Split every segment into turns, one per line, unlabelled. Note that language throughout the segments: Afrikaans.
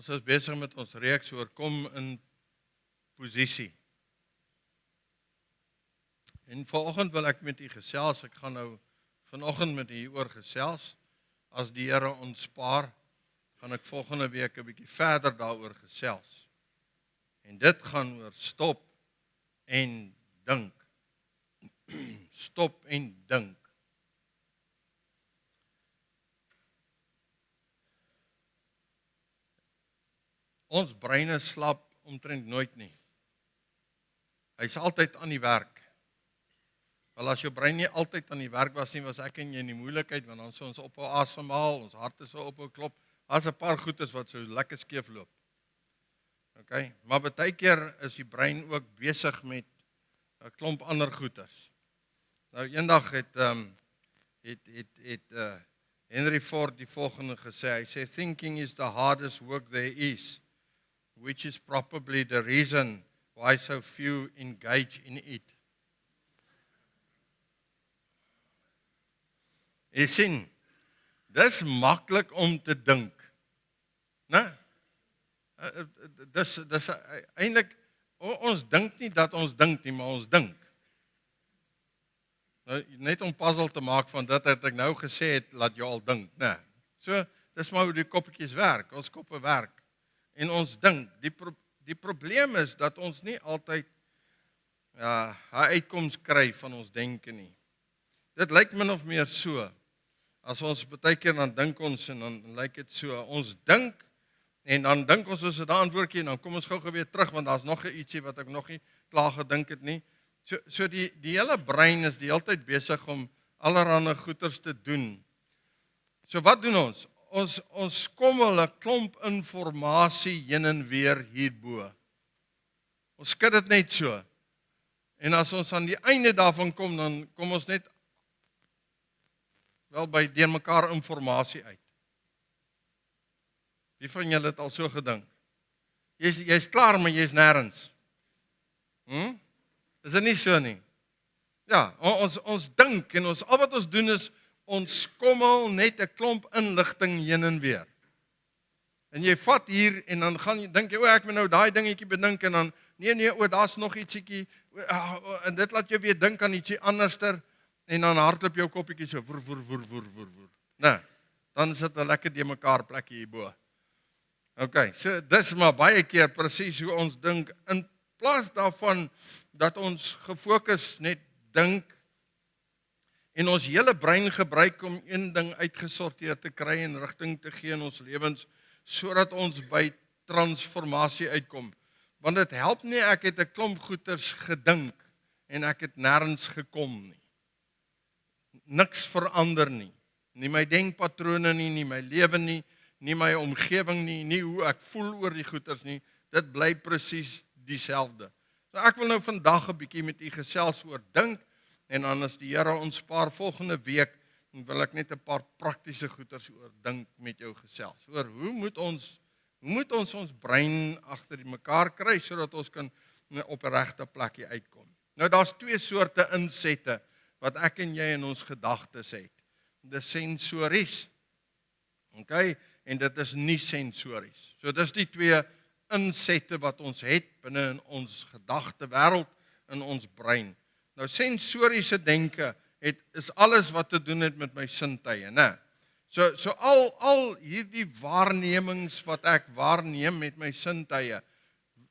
Ons is besig met ons reeks oor kom in posisie. En vanoggend wil ek met u gesels. Ek gaan nou vanoggend met u oor gesels. As die Here ons spaar, gaan ek volgende week 'n bietjie verder daaroor gesels. En dit gaan oor stop en dink. Stop en dink. Ons breine slap omtrent nooit nie. Hy's altyd aan die werk. Wel as jou brein nie altyd aan die werk was nie, was ek en jy in die moeilikheid, want dan sou ons ophou asemhaal, ons harte sou ophou klop. Daar's 'n paar goedes wat so lekker skeef loop. OK, maar baie keer is die brein ook besig met 'n klomp ander goedes. Nou eendag het Henry Ford die volgende gesê. Hy sê thinking is the hardest work there is, which is probably the reason why so few engage in it. Jy sien, dis maklik om te dink. Né? Dis eintlik ons dink nie dat ons dink nie, maar ons dink. Nou, net om puzzle te maak van dit het ek nou gesê het, laat jou al dink, né? So, dis maar hoe die koppetjies werk, ons koppe werk. En ons dink, die probleem is dat ons nie altyd 'n uitkoms kry van ons denke nie. Dit lyk min of meer so. As ons baie keer dan dink ons en dan lyk dit so, ons dink en dan dink ons as 'n antwoordjie en dan kom ons gou-gou weer terug want daar's nog 'n ietsie wat ek nog nie klaar gedink het nie. So die hele brein is die hele tyd besig om allerlei goeters te doen. So wat doen ons? Ons skommel 'n klomp inligting heen en weer hierbo. Ons skud dit net so. En as ons aan die einde daarvan kom, dan kom ons net wel by deurmekaar inligting uit. Wie van julle het al so gedink? Jy's klaar, maar jy's nêrens. Is dit nie so nie? Ja, ons dink en al wat ons doen is ons skommel net 'n klomp inligting heen en weer. En jy vat hier en dan gaan jy dink jy, ek moet nou daai dingetjie bedink en dan nee, daar's nog ietsiekie en dit laat jou weer dink aan ietsie anderster en dan hardloop jou koppietjie so voer. Nee, dan sit 'n lekker de mekaar plekkie hierbo. OK, so dis maar baie keer presies hoe ons dink in plaas daarvan dat ons gefokus net dink en ons hele brein gebruik om een ding uitgesorteer te kry en rigting te gee in ons lewens, sodat ons by transformasie uitkom. Want dit help nie, ek het 'n klomp goeters gedink en ek het nêrens gekom nie. Niks verander nie. Nie my denkpatrone nie my lewe nie my omgewing nie hoe ek voel oor die goeters nie. Dit bly presies dieselfde. So ek wil nou vandag 'n bietjie met u gesels oor dink en dan as die Here ons spaar volgende week, dan wil ek net 'n paar praktiese goeters oor dink met jou gesels. Oor hoe moet ons brein agter die mekaar kry sodat ons kan op 'n regte plekkie uitkom. Nou daar's twee soorte insette wat ek en jy in ons gedagtes het. Dis sensories. OK, en dit is nie sensories. So dis die twee insette wat ons het binne in ons gedagtewêreld in ons brein. Nou sensoriese denke is alles wat te doen het met my sintuie, né? So al hierdie waarnemings wat ek waarneem met my sintuie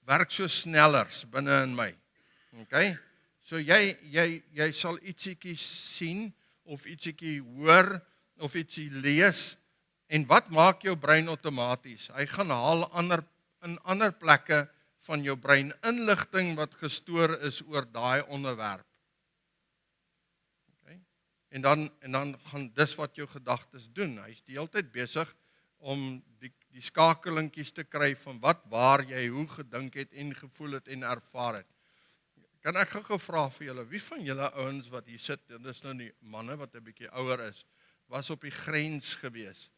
werk so snellers binne in my. OK? So jy sal ietsiekie sien of ietsiekie hoor of ietsie lees en wat maak jou brein outomaties? Hy gaan haal in ander plekke van jou brein inligting wat gestoor is oor daai onderwerp. Okay? En dan gaan dis wat jou gedagtes doen. Hy's die hele tyd besig om die skakelingkies te kry van waar jy hoe gedink het en gevoel het en ervaar het. Kan ek gou vra vir julle, wie van julle ouens wat hier sit, en dis nou die manne wat 'n bietjie ouer is, was op die grens gewees?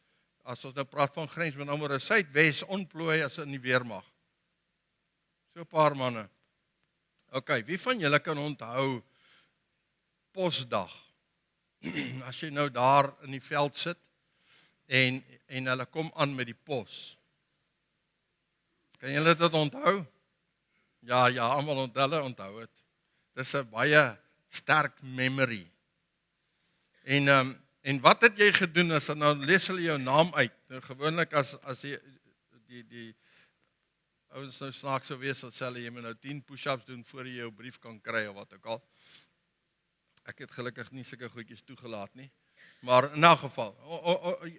As ons nou praat van grens, met ander woorde Suidwes ontplooi as in die weermag. So 'n paar manne. OK, wie van julle kan onthou Posdag? As jy nou daar in die veld sit en hulle kom aan met die pos. Kan julle dit onthou? Ja, almal onthou dit. Dis 'n baie sterk memory. En wat het jy gedoen as nou lees hulle jou naam uit? Nou gewoonlik as jy die ouens nou snaaks sou wees, sal jy moet nou 10 push-ups doen voor jy jou brief kan kry of wat ook al. Ek het gelukkig nie sulke goedjies toegelaat nie. Maar in 'n geval,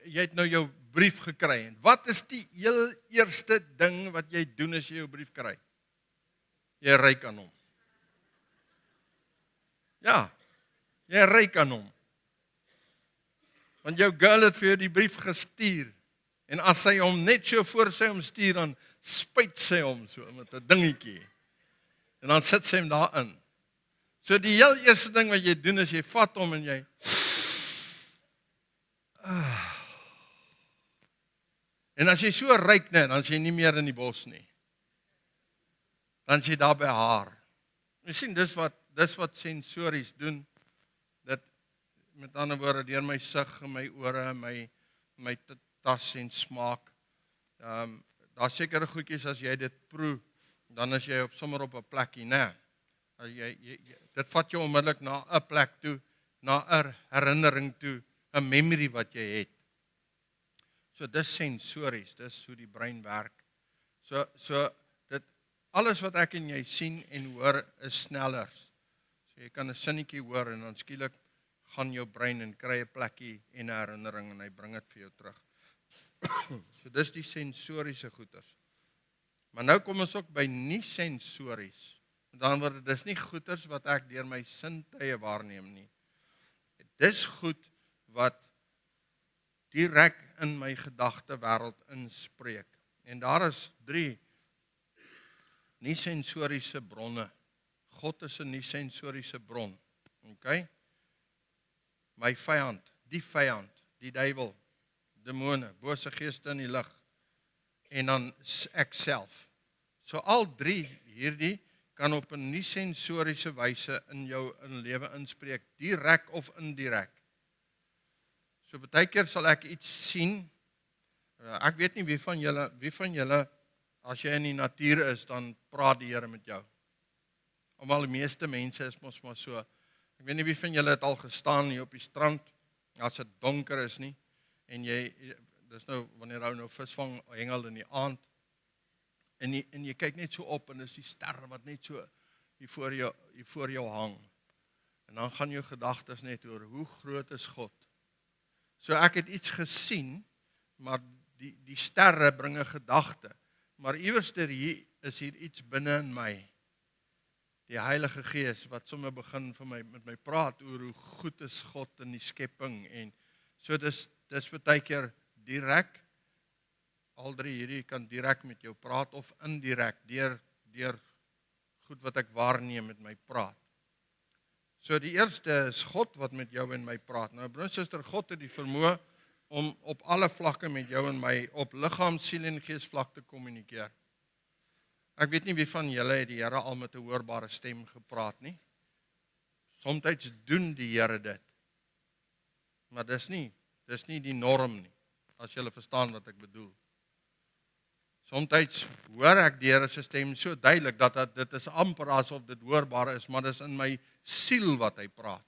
jy het nou jou brief gekry. En wat is die heel eerste ding wat jy doen as jy jou brief kry? Jy ryk aan hom. Ja, jy ryk aan hom. Want jou girl het vir jou die brief gestuur. En as sy hom net so voor sy hom stuur, dan spuit sy hom so met 'n dingetjie. En dan sit sy hom daarin. So die heel eerste ding wat jy doen is jy vat hom en jy En as jy so ryk net, dan is jy nie meer in die bos nie. Dan is jy daar by haar. Jy sien dis wat sensories doen. Dit met ander woorde deur my sig en my ore, my tas en smaak. Daar's sekere goedjies as jy dit proe, dan is jy sommer op 'n plekkie, né? Dit vat jou onmiddellik na 'n plek toe, na 'n herinnering toe, 'n memory wat jy het. So dis sensories, dis hoe die brein werk. So dit alles wat ek en jy sien en hoor is sneller. So jy kan 'n sinnetjie hoor en dan skielik gaan jou brein en kry 'n plekkie en 'n herinnering en hy bring dit vir jou terug. So dis die sensoriese goeters. Maar nou kom ons ook by nie sensories. Dan word dis nie goeters wat ek deur my sintuie waarneem nie. Dis goed wat direk in my gedagtewêreld inspreek. En daar is 3 nie sensoriese bronne. God is 'n nie sensoriese bron. OK? My vyand, die duiwel, demone, bose geeste in die lig en dan ek self. So al 3 hierdie kan op 'n nie sensoriese wyse in jou lewe inspreek, direk of indirek. So baie keer sal ek iets sien. Ek weet nie wie van julle as jy in die natuur is, dan praat die Here met jou. Almal die meeste mense is mos maar so. Ek weet nie wie van julle het al gestaan hier op die strand as dit donker is nie en dis nou wanneer jy nou visvang hengel in die aand en jy kyk net so op en dis die sterre wat net so hier voor jou hang. En dan gaan jou gedagtes net oor hoe groot is God. So ek het iets gesien, maar die sterre bring 'n gedagte. Maar iewers hier is hier iets binne in my. Die Heilige Gees wat sommer begin met my praat oor hoe goed is God in die skepping en so dis baie keer direk. Al 3 hierdie kan direk met jou praat of indirek deur goed wat ek waarneem met my praat. So die eerste is God wat met jou en my praat. Nou broer en suster, God het die vermoë om op alle vlakke met jou en my op liggaam, siel en gees vlak te kommunikeer. Ek weet nie wie van julle het die Here al met 'n hoorbare stem gepraat nie. Somstyds doen die Here dit. Maar dis nie die norm nie, as julle verstaan wat ek bedoel. Somstyds hoor ek die Here se stem so duidelik dat dit is amper asof dit hoorbaar is, maar dis in my siel wat hy praat.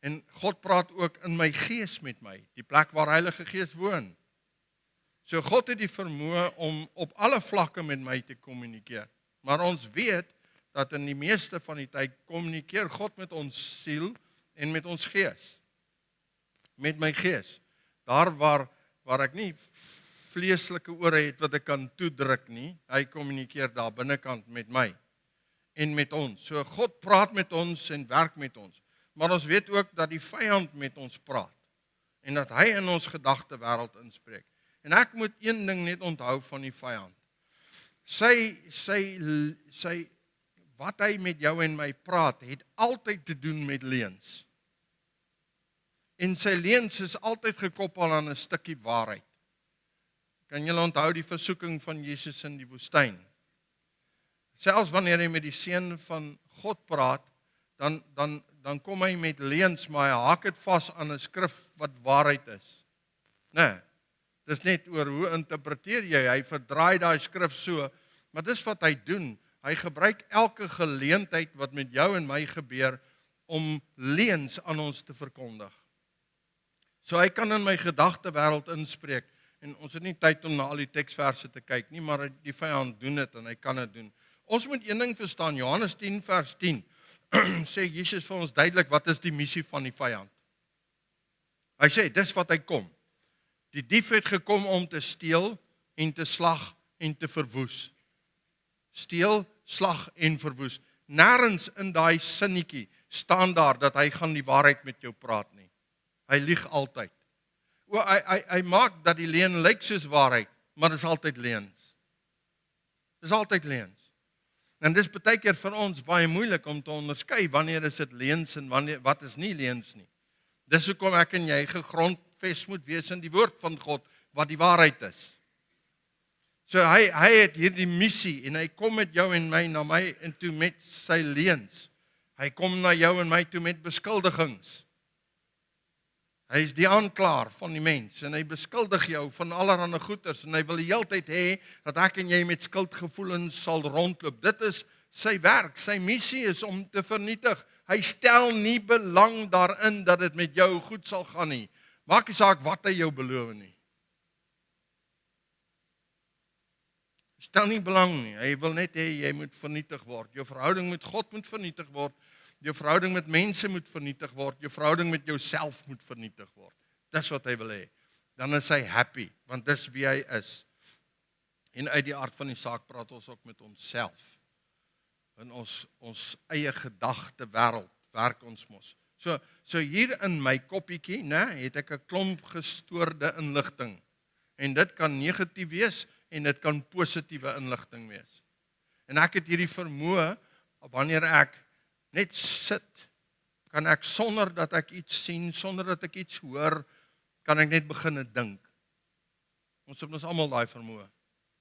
En God praat ook in my gees met my, die plek waar Heilige Gees woon. So God het die vermoë om op alle vlakke met my te kommunikeer. Maar ons weet dat in die meeste van die tyd kommunikeer God met ons siel en met ons gees. Met my gees. Daar waar ek nie vleeslike ore het wat ek kan toedruk nie, hy kommunikeer daar binnekant met my en met ons. So God praat met ons en werk met ons. Maar ons weet ook dat die vyand met ons praat en dat hy in ons gedagtewêreld inspreek. En ek moet een ding net onthou van die vyand. Sy wat hy met jou en my praat, het altyd te doen met leuns. En sy leuns is altyd gekoppel aan 'n stukkie waarheid. Kan julle onthou die versoeking van Jesus in die woestyn? Selfs wanneer hy met die seun van God praat, dan kom hy met leuns, maar hy haak dit vas aan 'n skrif wat waarheid is. Nee. Dis net oor hoe interpreteer jy, hy verdraai daai skrif so, maar dis wat hy doen. Hy gebruik elke geleentheid wat met jou en my gebeur, om leuns aan ons te verkondig. So hy kan in my gedagtewêreld inspreek, en ons het nie tyd om na al die teksverse te kyk nie, maar die vyand doen dit en hy kan dit doen. Ons moet een ding verstaan, Johannes 10 vers 10, sê Jesus vir ons duidelik, wat is die missie van die vyand? Hy sê, dis wat hy kom. Die dief het gekom om te steel, en te slag, en te verwoes. Steel, slag en verwoes. Nêrens in daai sinnetjie staan daar dat hy gaan die waarheid met jou praat nie. Hy lieg altyd. Hy maak dat die leuen lyk soos waarheid, maar dit is altyd leuns. Dis altyd leuns. En dis baie keer vir ons baie moeilik om te onderskei wanneer is dit leuns en wat is nie leuns nie. Dis hoekom ek en jy gegrondves moet wees in die woord van God, wat die waarheid is. So hy het hierdie missie, en hy kom met jou en my, na my en toe met sy leuns. Hy kom na jou en my toe met beskuldigings. Hy is die aanklaer van die mens, en hy beskuldig jou van allerlei goeters, en hy wil die hele tyd hê, dat ek en jy met skuldgevoelens sal rondloop. Dit is sy werk, sy missie is om te vernietig. Hy stel nie belang daarin, dat dit met jou goed sal gaan nie. Maak nie saak wat hy jou beloof nie. Stel nie belang nie, hy wil net hê, jy moet vernietig word. Jou verhouding met God moet vernietig word. Jou verhouding met mense moet vernietig word, jou verhouding met jouself moet vernietig word. Dis wat hy wil hê. Dan is hy happy, want dis wie hy is. En uit die aard van die saak praat ons ook met onsself. In ons eie gedagte wêreld werk ons mos. So hier in my koppietjie, het ek 'n klomp gestoorde inligting. En dit kan negatief wees en dit kan positiewe inligting wees. En ek het hierdie vermoë, wanneer ek net sit, kan ek sonder dat ek iets sien, sonder dat ek iets hoor, kan ek net begin dink. Ons het almal daai vermoë.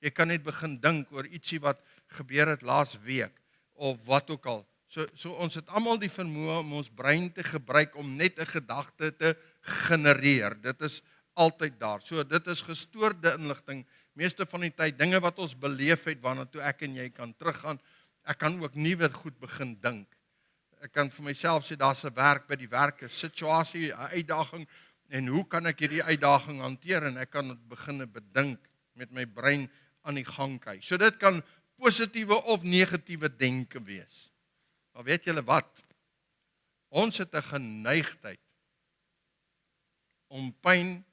Jy kan net begin dink oor ietsie wat gebeur het laas week, of wat ook al. So ons het almal die vermoë om ons brein te gebruik om net 'n gedagte te genereer. Dit is altyd daar. So dit is gestoorde inligting. Meeste van die tyd, dinge wat ons beleef het, waarna toe ek en jy kan teruggaan. Ek kan ook nuwe goed begin dink. Ek kan vir myself sê, daar's 'n werk by die werk, 'n situasie, 'n uitdaging, en hoe kan ek hierdie uitdaging hanteer, en ek kan begin bedink met my brein aan die gang kry. So dit kan positiewe of negatiewe denke wees. Maar weet julle wat? Ons het 'n geneigtheid om pyn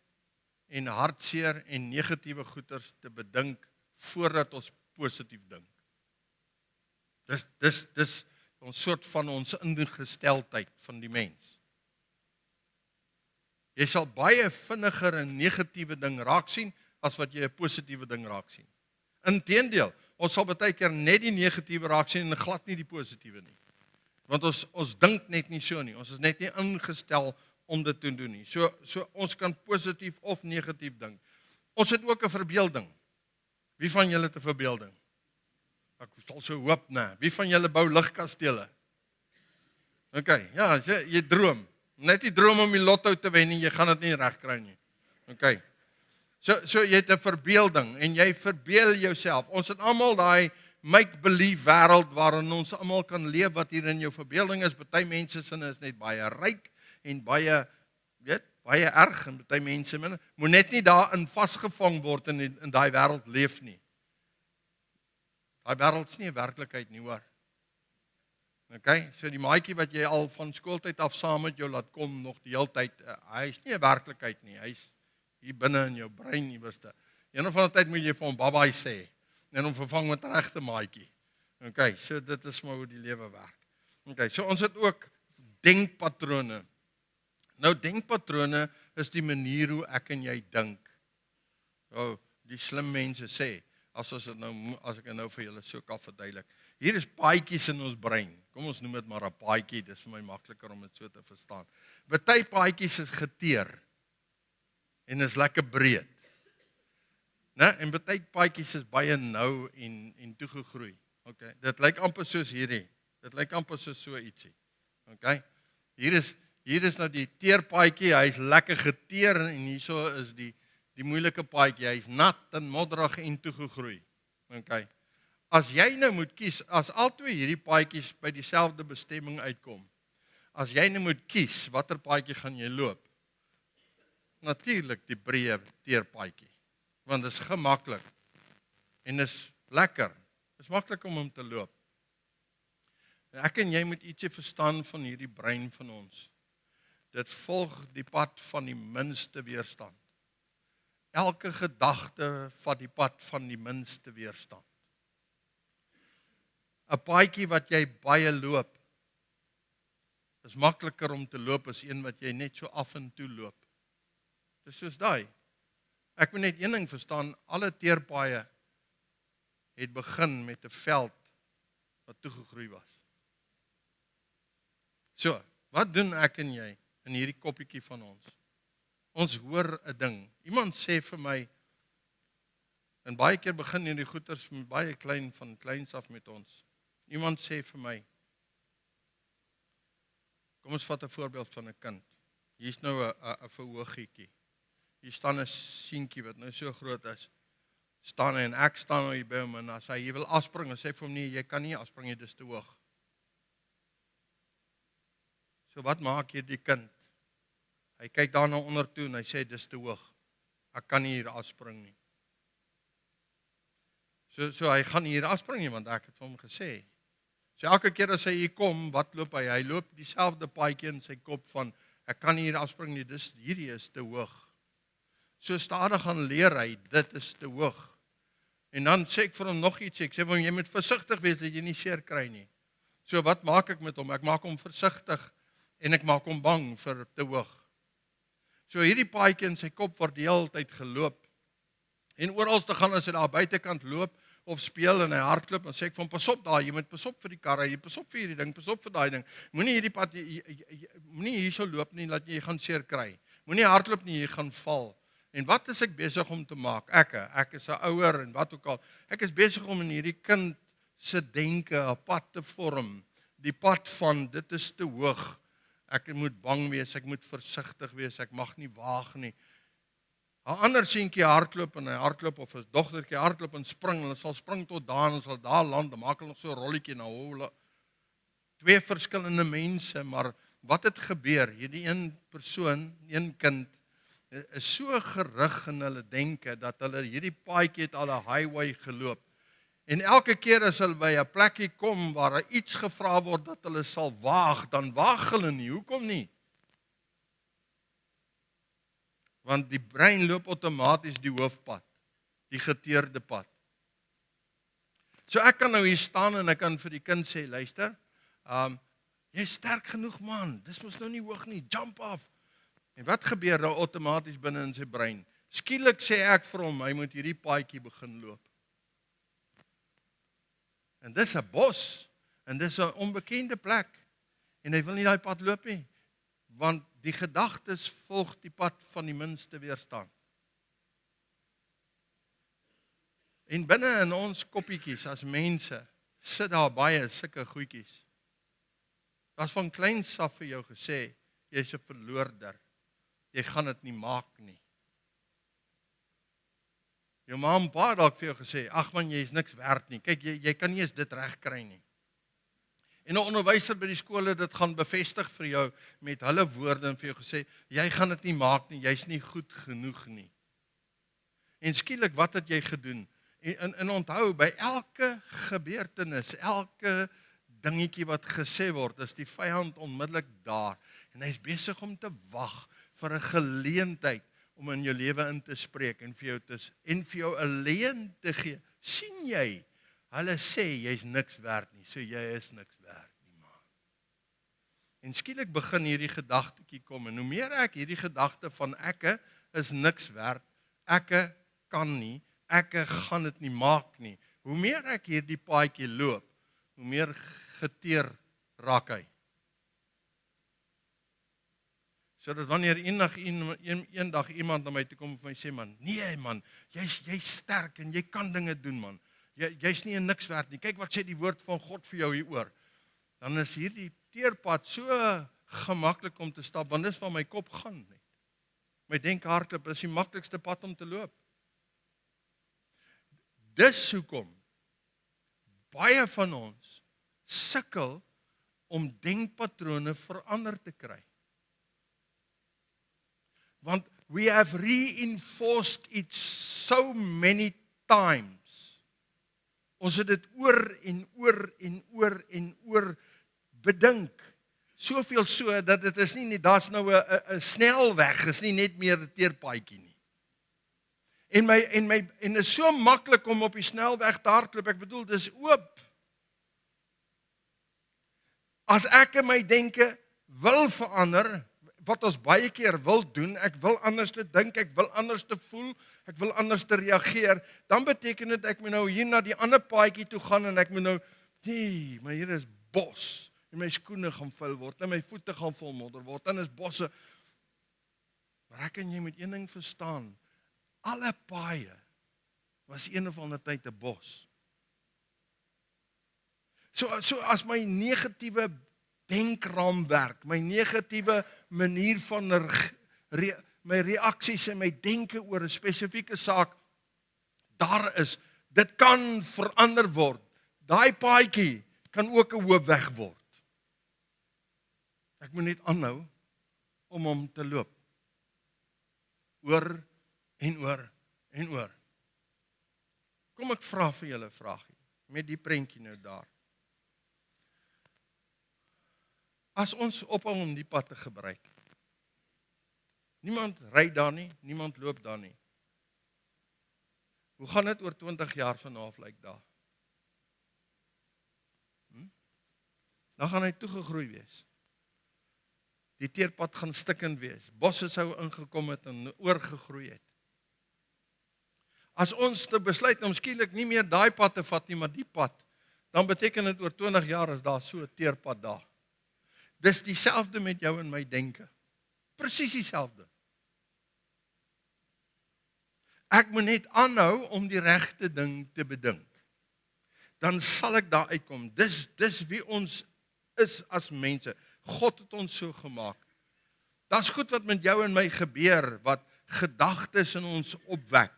en hartseer en negatiewe goeters te bedink voordat ons positief dink. Dis ons soort van ons ingesteldheid van die mens. Jy sal baie vinniger 'n negatiewe ding raak sien as wat jy 'n positiewe ding raak sien. Inteendeel, ons sal baie keer net die negatiewe raak sien en glad nie die positiewe nie. Want ons dink net nie so nie. Ons is net nie ingestel om dit te doen nie. So ons kan positief of negatief dink. Ons het ook 'n verbeelding. Wie van julle het 'n verbeelding? Ek sal so hoop, Wie van julle bou ligkastele? Okay, ja, jy droom. Net nie droom om die lotto te wen nie, jy gaan dit nie regkry nie. Okay. So jy het 'n verbeelding en jy verbeel jouself. Ons het almal daai make-believe wêreld waarin ons almal kan leef wat hier in jou verbeelding is. Party mense sin is net baie ryk en baie erg, en party mense moet net nie daarin vasgevang word en in daai wêreld leef nie. Daai wêreld is nie 'n werklikheid nie, hoor. Okay, so die maatjie wat jy al van skooltyd af saam met jou laat kom nog die hele tyd, hy is nie 'n werklikheid nie. Hy's hier binne in jou brein iewerste. Een of ander tyd moet jy vir hom babai sê en hom vervang met 'n regte maatjie. Okay, so dit is maar hoe die lewe werk. Okay, so ons het ook denkpatrone. Nou denkpatrone is die manier hoe ek en jy dink. Die slim mense sê, as ek nou vir julle so kan verduidelik. Hier is paadjies in ons brein. Kom ons noem dit maar 'n paadjie, dis vir my makliker om dit so te verstaan. Party paadjies is geteer en is lekker breed. En party paadjies is baie nou en toegegroei. Okay, dit lyk amper soos hierdie. Dit lyk amper soos so ietsie. Okay? Hier is nou die teerpaadjie, hy's lekker geteer en hierso is die die moeilike paadjie, hy's nat en modderig en toegegroei. Okay. As jy nou moet kies, as albei hierdie paadjies by dieselfde bestemming uitkom, as jy nou moet kies, watter paadjie gaan jy loop? Natuurlik die breë teerpaadjie, want dit is gemaklik en is lekker. Dit is maklik om hom te loop. Ek en jy moet ietsie verstaan van hierdie brein van ons. Dit volg die pad van die minste weerstand. Elke gedagte vat die pad van die minste weerstand. 'n Paadjie wat jy baie loop, is makliker om te loop as een wat jy net so af en toe loop. Dis soos daai. Ek moet net een ding verstaan, alle teerpaaie het begin met 'n veld wat toegegroei was. So, wat doen ek en jy in hierdie koppietjie van ons? Ons hoor 'n ding. Iemand sê vir my, en baie keer begin hierdie goeters baie klein, van kleins af met ons. Iemand sê vir my, kom ons vat 'n voorbeeld van 'n kind. Hier's nou 'n verhoogietjie. Hier staan 'n seentjie wat nou so groot is. Staan hy en ek staan nou hier by hom en as hy wil afspring, dan sê ek vir hom nee, jy kan nie afspring nie, dis te hoog. So wat maak hierdie kind? Hy kyk daarna onder toe en hy sê dis te hoog. Ek kan nie hier afspring nie. So hy gaan nie hier afspring nie, want ek het vir hom gesê. So elke keer as hy hier kom, wat loop hy? Hy loop dieselfde paadjie in sy kop van ek kan nie hier afspring nie, hierdie is te hoog. So stadig gaan leer hy, dit is te hoog. En dan sê ek vir hom nog iets, ek sê vir hom, jy moet versigtig wees dat jy nie seer kry nie. So wat maak ek met hom? Ek maak hom versigtig en ek maak hom bang vir te hoog. So hierdie paadjie in sy kop word die hele tyd geloop. En oral te gaan as hy daar buitekant loop of speel en hy hardloop, dan sê ek vir hom, pas op daar, jy moet pas op vir die karre, jy pas op vir hierdie ding, pas op vir daai ding. Moenie hierdie pad, moenie hier so loop nie, dat jy gaan seer kry. Moenie hardloop nie, jy gaan val. En wat is ek besig om te maak? Ek is 'n ouer en wat ook al. Ek is besig om in hierdie kind se denke 'n pad te vorm. Die pad van dit is te hoog. Ek moet bang wees, ek moet versigtig wees, ek mag nie waag nie. 'n Ander seentjie hardloop en hy hardloop of 'n dogtertjie hardloop en spring en hulle sal spring tot daar en sal daar land, dan maak hulle nog so 'n rolletjie na hol. Twee verskillende mense, maar wat het gebeur? Hierdie een persoon, een kind is so gerig in hulle denke dat hulle hierdie paadjie het al 'n highway geloop. En elke keer as hulle by 'n plekkie kom waar daar iets gevra word dat hulle sal waag, dan waag hulle nie. Hoekom nie? Want die brein loop outomaties die hoofpad, die geteerde pad. So ek kan nou hier staan en ek kan vir die kind sê, luister, jy is sterk genoeg man, dis mos nou nie hoog nie, jump off. En wat gebeur nou outomaties binne in sy brein? Skielik sê ek vir hom, hy moet hierdie paadjie begin loop. En dis 'n bos, en dis 'n onbekende plek, en hy wil nie daai pad loop nie, want die gedagtes volg die pad van die minste weerstand. En binne in ons koppietjies as mense, sit daar baie sulke goedjies. Daar's van kleins af vir jou gesê, jy's 'n verloorder. Jy gaan dit nie maak nie. Jou ma en pa dalk vir jou gesê, ag man, jy is niks werd nie. Kyk, jy kan nie eens dit reg kry nie. En 'n onderwyser by die skool het dit gaan bevestig vir jou met hulle woorde en vir jou gesê, jy gaan dit nie maak nie, jy's nie goed genoeg nie. En skielik, wat het jy gedoen? En onthou, by elke gebeurtenis, elke dingetjie wat gesê word, is die vyand onmiddellik daar. En hy's besig om te wag vir 'n geleentheid om in jou lewe in te spreek en vir jou 'n leen te gee. Sien jy? Hulle sê jy's niks werd nie, so jy is niks werd nie, man. En skielik begin hierdie gedagtetjie kom, en hoe meer ek hierdie gedagte van ekke is niks werd, ekke kan nie, ekke gaan dit nie maak nie. Hoe meer ek hierdie paadjie loop, hoe meer geteer raak hy. Sodat wanneer eendag iemand na my toe kom en my sê, man, nee man, jy's sterk en jy kan dinge doen, man. Jy's nie 'n niks werd nie. Kyk wat sê die woord van God vir jou hieroor. Dan is hierdie teerpad so gemaklik om te stap, want dis waar my kop gaan net. My denkhardloop is die maklikste pad om te loop. Dis hoekom baie van ons sukkel om denkpatrone verander te kry. Want we have reinforced it so many times. Ons het dit oor en oor en oor en oor bedink. Soveel so dat dit is nie, daar's nou 'n snelweg, is nie net meer 'n teerpaadjie nie. En is so maklik om op die snelweg te hardloop, ek bedoel, dis oop. As ek in my denke wil verander, wat ons baie keer wil doen, ek wil anders te dink, ek wil anders te voel, ek wil anders te reageer, dan beteken dit ek moet nou hier na die ander paadjie toe gaan en ek moet nou, nee, maar hier is bos, en my skoene gaan vuil word, en my voete gaan vol modder word, en is bosse. Maar ek en jy moet een ding verstaan, alle paaie was een of ander tyd 'n bos. So as my negatiewe denkraamwerk, my negatiewe manier van my reaksies en my denke oor 'n spesifieke saak, daar is, dit kan verander word. Daai paadjie kan ook 'n hoofweg word. Ek moet net aanhou om hom te loop. Oor en oor en oor. Kom ek vra vir julle 'n vraagie, met die prentjie nou daar. As ons ophou om die pad te gebruik, niemand ry daar nie, niemand loop daar nie. Hoe gaan dit oor 20 jaar vanaf lyk daar? Dan gaan hy toegegroei wees. Die teerpad gaan stikkend wees. Bosse sou ingekom het en oorgegroei het. As ons te besluit om skielik nie meer daai pad te vat nie, maar die pad, dan beteken dit oor 20 jaar is daar so 'n teerpad daar. Dis dieselfde met jou en my denke. Presies dieselfde. Ek moet net aanhou om die regte ding te bedink. Dan sal ek daar uitkom. Dis wie ons is as mense. God het ons so gemaak. Daar's goed wat met jou en my gebeur, wat gedagtes in ons opwek.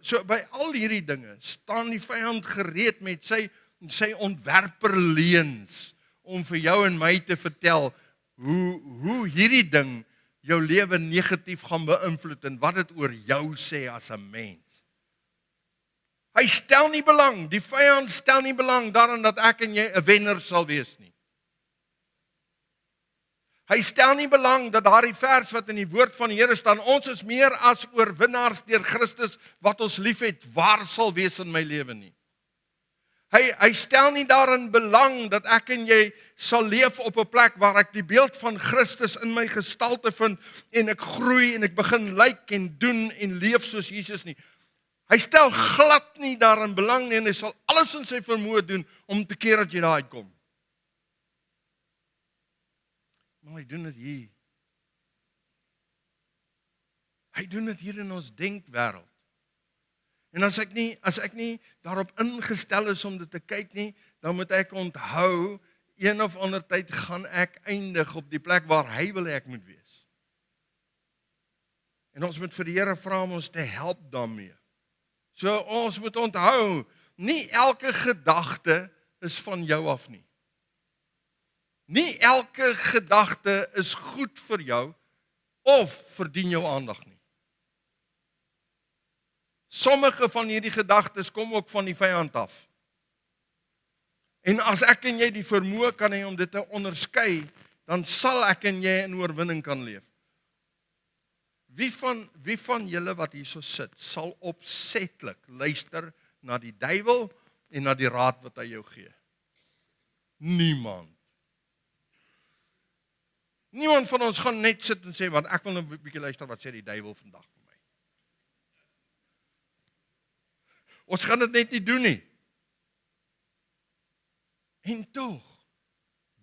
So by al hierdie dinge staan die vyand gereed met sy ontwerperleuns om vir jou en my te vertel hoe hierdie ding jou lewe negatief gaan beïnvloed en wat dit oor jou sê as 'n mens. Hy stel nie belang, die vyand stel nie belang daarin dat ek en jy 'n wenner sal wees nie. Hy stel nie belang dat daardie vers wat in die woord van die Here staan, ons is meer as oorwinnaars deur Christus wat ons liefhet, waar sal wees in my lewe nie. Hy stel nie daarin belang dat ek en jy sal leef op 'n plek waar ek die beeld van Christus in my gestalte vind en ek groei en ek begin lyk en doen en leef soos Jesus nie. Hy stel glad nie daarin belang nie en hy sal alles in sy vermoë doen om te keer dat jy daar uitkom. Maar hy doen dit hier. Hy doen dit hier in ons denkwêreld. En as ek nie daarop ingestel is om dit te kyk nie, dan moet ek onthou, een of ander tyd gaan ek eindig op die plek waar hy wil ek moet wees. En ons moet vir die Here vra om ons te help daarmee. So ons moet onthou, nie elke gedagte is van jou af nie. Nie elke gedagte is goed vir jou of verdien jou aandag nie. Sommige van hierdie gedagtes kom ook van die vyand af. En as ek en jy die vermoë kan hê om dit te onderskei, dan sal ek en jy in oorwinning kan leef. Wie van julle wat hierso sit, sal opsetlik luister na die duiwel en na die raad wat hy jou gee? Niemand. Niemand van ons gaan net sit en sê, want ek wil nou 'n bietjie luister wat sê die duiwel vandag vir my. Ons gaan dit net nie doen nie. En tog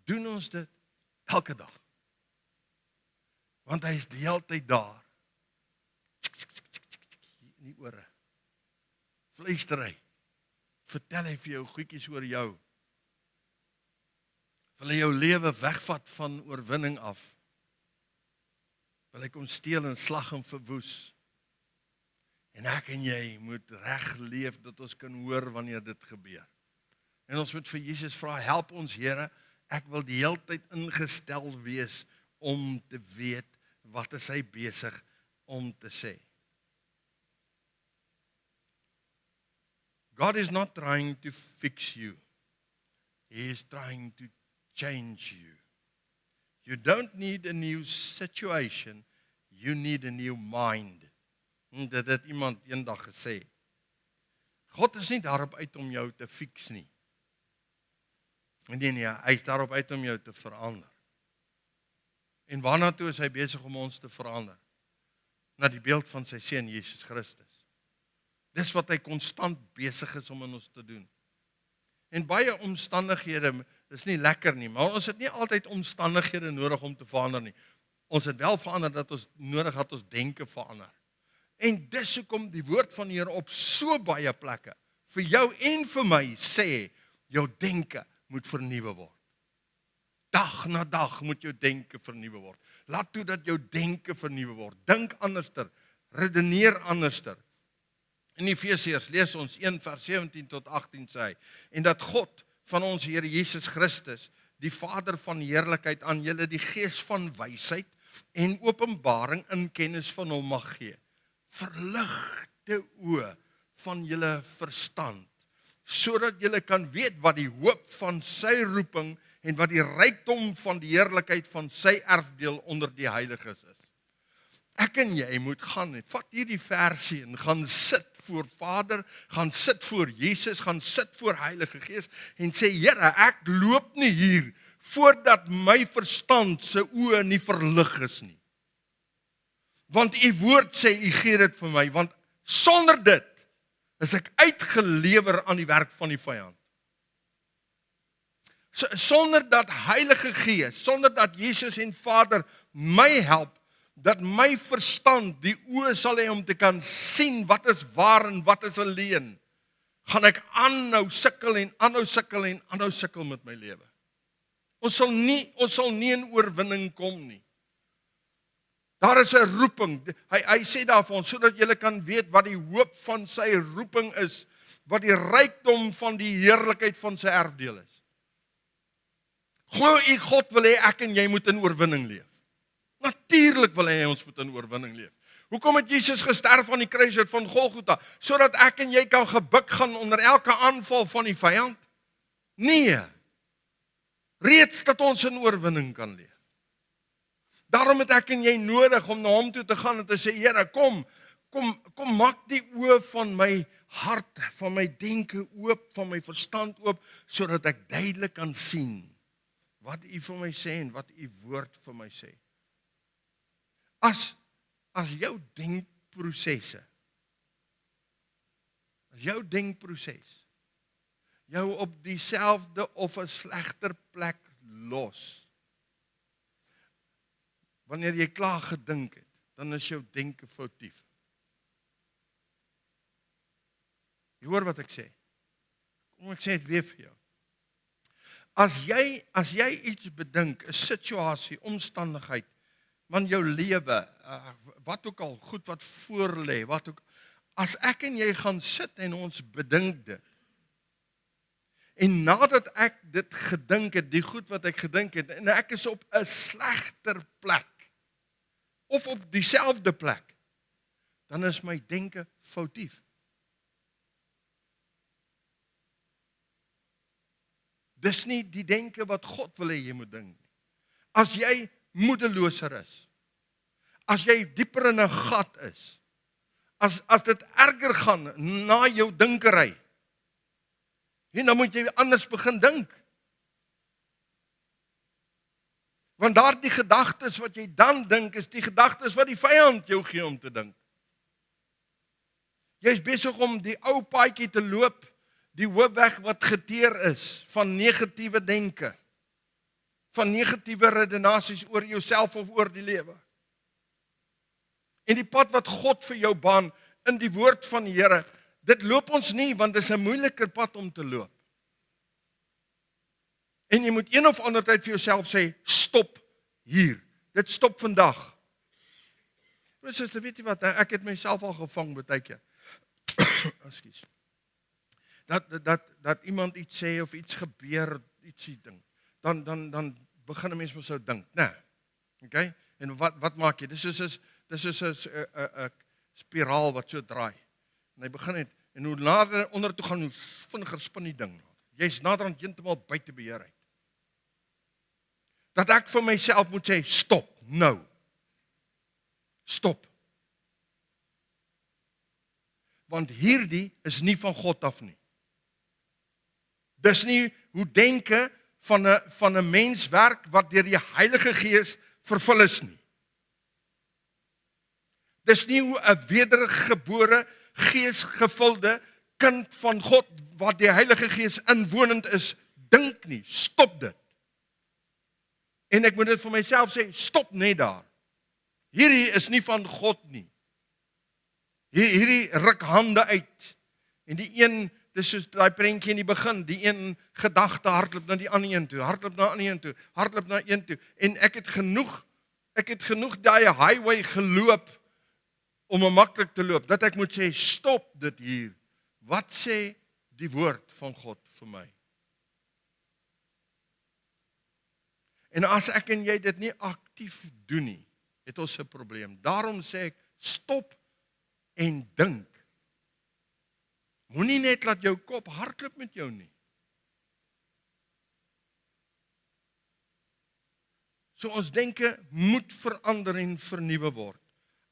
doen ons dit elke dag. Want hy is die hele tyd daar. In die ore. Fluistery. Vertel hy vir jou goedjies oor jou. Wil hy jou lewe wegvat van oorwinning af. wil hy kom steel en slag en verwoes. En ek en jy moet reg leef dat ons kan hoor wanneer dit gebeur. En ons moet vir Jesus vra, help ons Here, ek wil die hele tyd ingestel wees om te weet wat is hy besig om te sê. God is not trying to fix you. He is trying to change you. You don't need a new situation, you need a new mind. Dit het iemand eendag gesê. God is nie daarop uit om jou te fix nie. Nee, hy is daarop uit om jou te verander. En waarna toe is hy besig om ons te verander? Na die beeld van sy seun Jesus Christus. Dis wat hy konstant besig is om in ons te doen. En baie omstandighede, is nie lekker nie, maar ons het nie altyd omstandighede nodig om te verander nie. Ons het wel verander dat ons nodig het ons denke verander. En dis hoekom die woord van die Here op so baie plekke, vir jou en vir my sê, jou denke moet vernuwe word. Dag na dag moet jou denke vernuwe word. Laat toe dat jou denke vernuwe word. Dink anderster, redeneer anderster. In Efesiërs lees ons 1 vers 17 tot 18 sê hy, en dat God van ons Here Jesus Christus, die Vader van heerlikheid aan julle die gees van wysheid en openbaring in kennis van hom mag gee. Verligte oë van julle verstand, sodat julle kan weet wat die hoop van sy roeping en wat die rykdom van die heerlikheid van sy erfdeel onder die heiliges is. Ek en jy moet gaan, vat hierdie versie en gaan sit voor Vader, gaan sit voor Jesus, gaan sit voor Heilige Gees en sê, Here, ek loop nie hier voordat my verstand se oë nie verlig is nie. Want u woord sê, u gee dit vir my, want sonder dit is ek uitgelewer aan die werk van die vyand. Sonder dat Heilige Gees, sonder dat Jesus en Vader my help, dat my verstand die oë sal hê om te kan sien wat is waar en wat is 'n leuen, gaan ek aanhou sukkel en aanhou sukkel en aanhou sukkel met my lewe. Ons sal nie in oorwinning kom nie. Daar is 'n roeping. Hy sê daar vir ons, sodat julle kan weet wat die hoop van sy roeping is, wat die rykdom van die heerlikheid van sy erfdeel is. Glo u God wil hê ek en jy moet in oorwinning leef? Natuurlik wil hy ons moet in oorwinning leef. Hoekom het Jesus gesterf aan die kruis van Golgotha? Sodat ek en jy kan gebuk gaan onder elke aanval van die vyand? Nee. Reeds dat ons in oorwinning kan leef. Daarom het ek en jy nodig om na hom toe te gaan en te sê, Here, kom maak die oë van my hart, van my denke oop, van my verstand oop, sodat ek duidelik kan sien wat u vir my sê en wat u woord vir my sê. As jou denkprosesse, jou op dieselfde of 'n slegter plek los, wanneer jy klaar gedink het, dan is jou denke foutief. Jy hoor wat ek sê? Kom ek sê dit weer vir jou. As jy iets bedink, 'n situasie, omstandigheid, van jou lewe, wat ook al, goed wat voor lê, wat ook, as ek en jy gaan sit en ons bedink dit, en nadat ek dit gedink het, die goed wat ek gedink het, en ek is op 'n slegter plek, of op dieselfde plek, dan is my denke foutief. Dis nie die denke wat God wil hê jy moet dink nie. As jy moedeloser is, as jy dieper in 'n gat is, as dit erger gaan na jou dinkery, en dan moet jy anders begin dink. Want daardie gedagtes wat jy dan dink, is die gedagtes wat die vyand jou gee om te dink. Jy is besig om die ou paadjie te loop, die hoofweg wat geteer is van negatiewe denke, van negatiewe redenasies oor jouself of oor die lewe. En die pad wat God vir jou baan in die woord van die Here, dit loop ons nie, want dit is 'n moeiliker pad om te loop. En jy moet een of ander tyd vir jouself sê, stop hier. Dit stop vandag. Suster, weet jy wat, ek het myself al gevang baie keer. Ekskuus. Dat iemand iets sê of iets gebeur, ietsie ding. Dan begin 'n mens mos so dink, né? Okay? En wat maak jy? Dis soos 'n spiraal wat so draai. En hy begin net en hoe nader onder toe gaan, hoe vinniger spin die ding. Jy's naderhand heeltemal buite beheer uit. Dat ek vir myself moet sê, stop, nou. Stop. Want hierdie is nie van God af nie. Dis nie hoe denke van 'n mens werk wat deur die Heilige Gees vervul is nie. Dis nie hoe 'n wedergebore, geesgevulde kind van God wat die Heilige Gees inwonend is, dink nie. Stop dit. En ek moet dit vir myself sê, stop net daar. Hierdie is nie van God nie. Hierdie ruk hande uit. En die een, dis soos daai prentjie in die begin, die een gedagte hardloop na die ander een toe, hardloop na 'n ander een toe, hardloop na een toe. En ek het genoeg daai highway geloop om maklik te loop, dat ek moet sê, stop dit hier. Wat sê die woord van God vir my? En as ek en jy dit nie aktief doen nie, het ons 'n probleem. Daarom sê ek, stop en dink. Moenie net laat jou kop hardloop met jou nie. So ons denke moet verander en vernuwe word.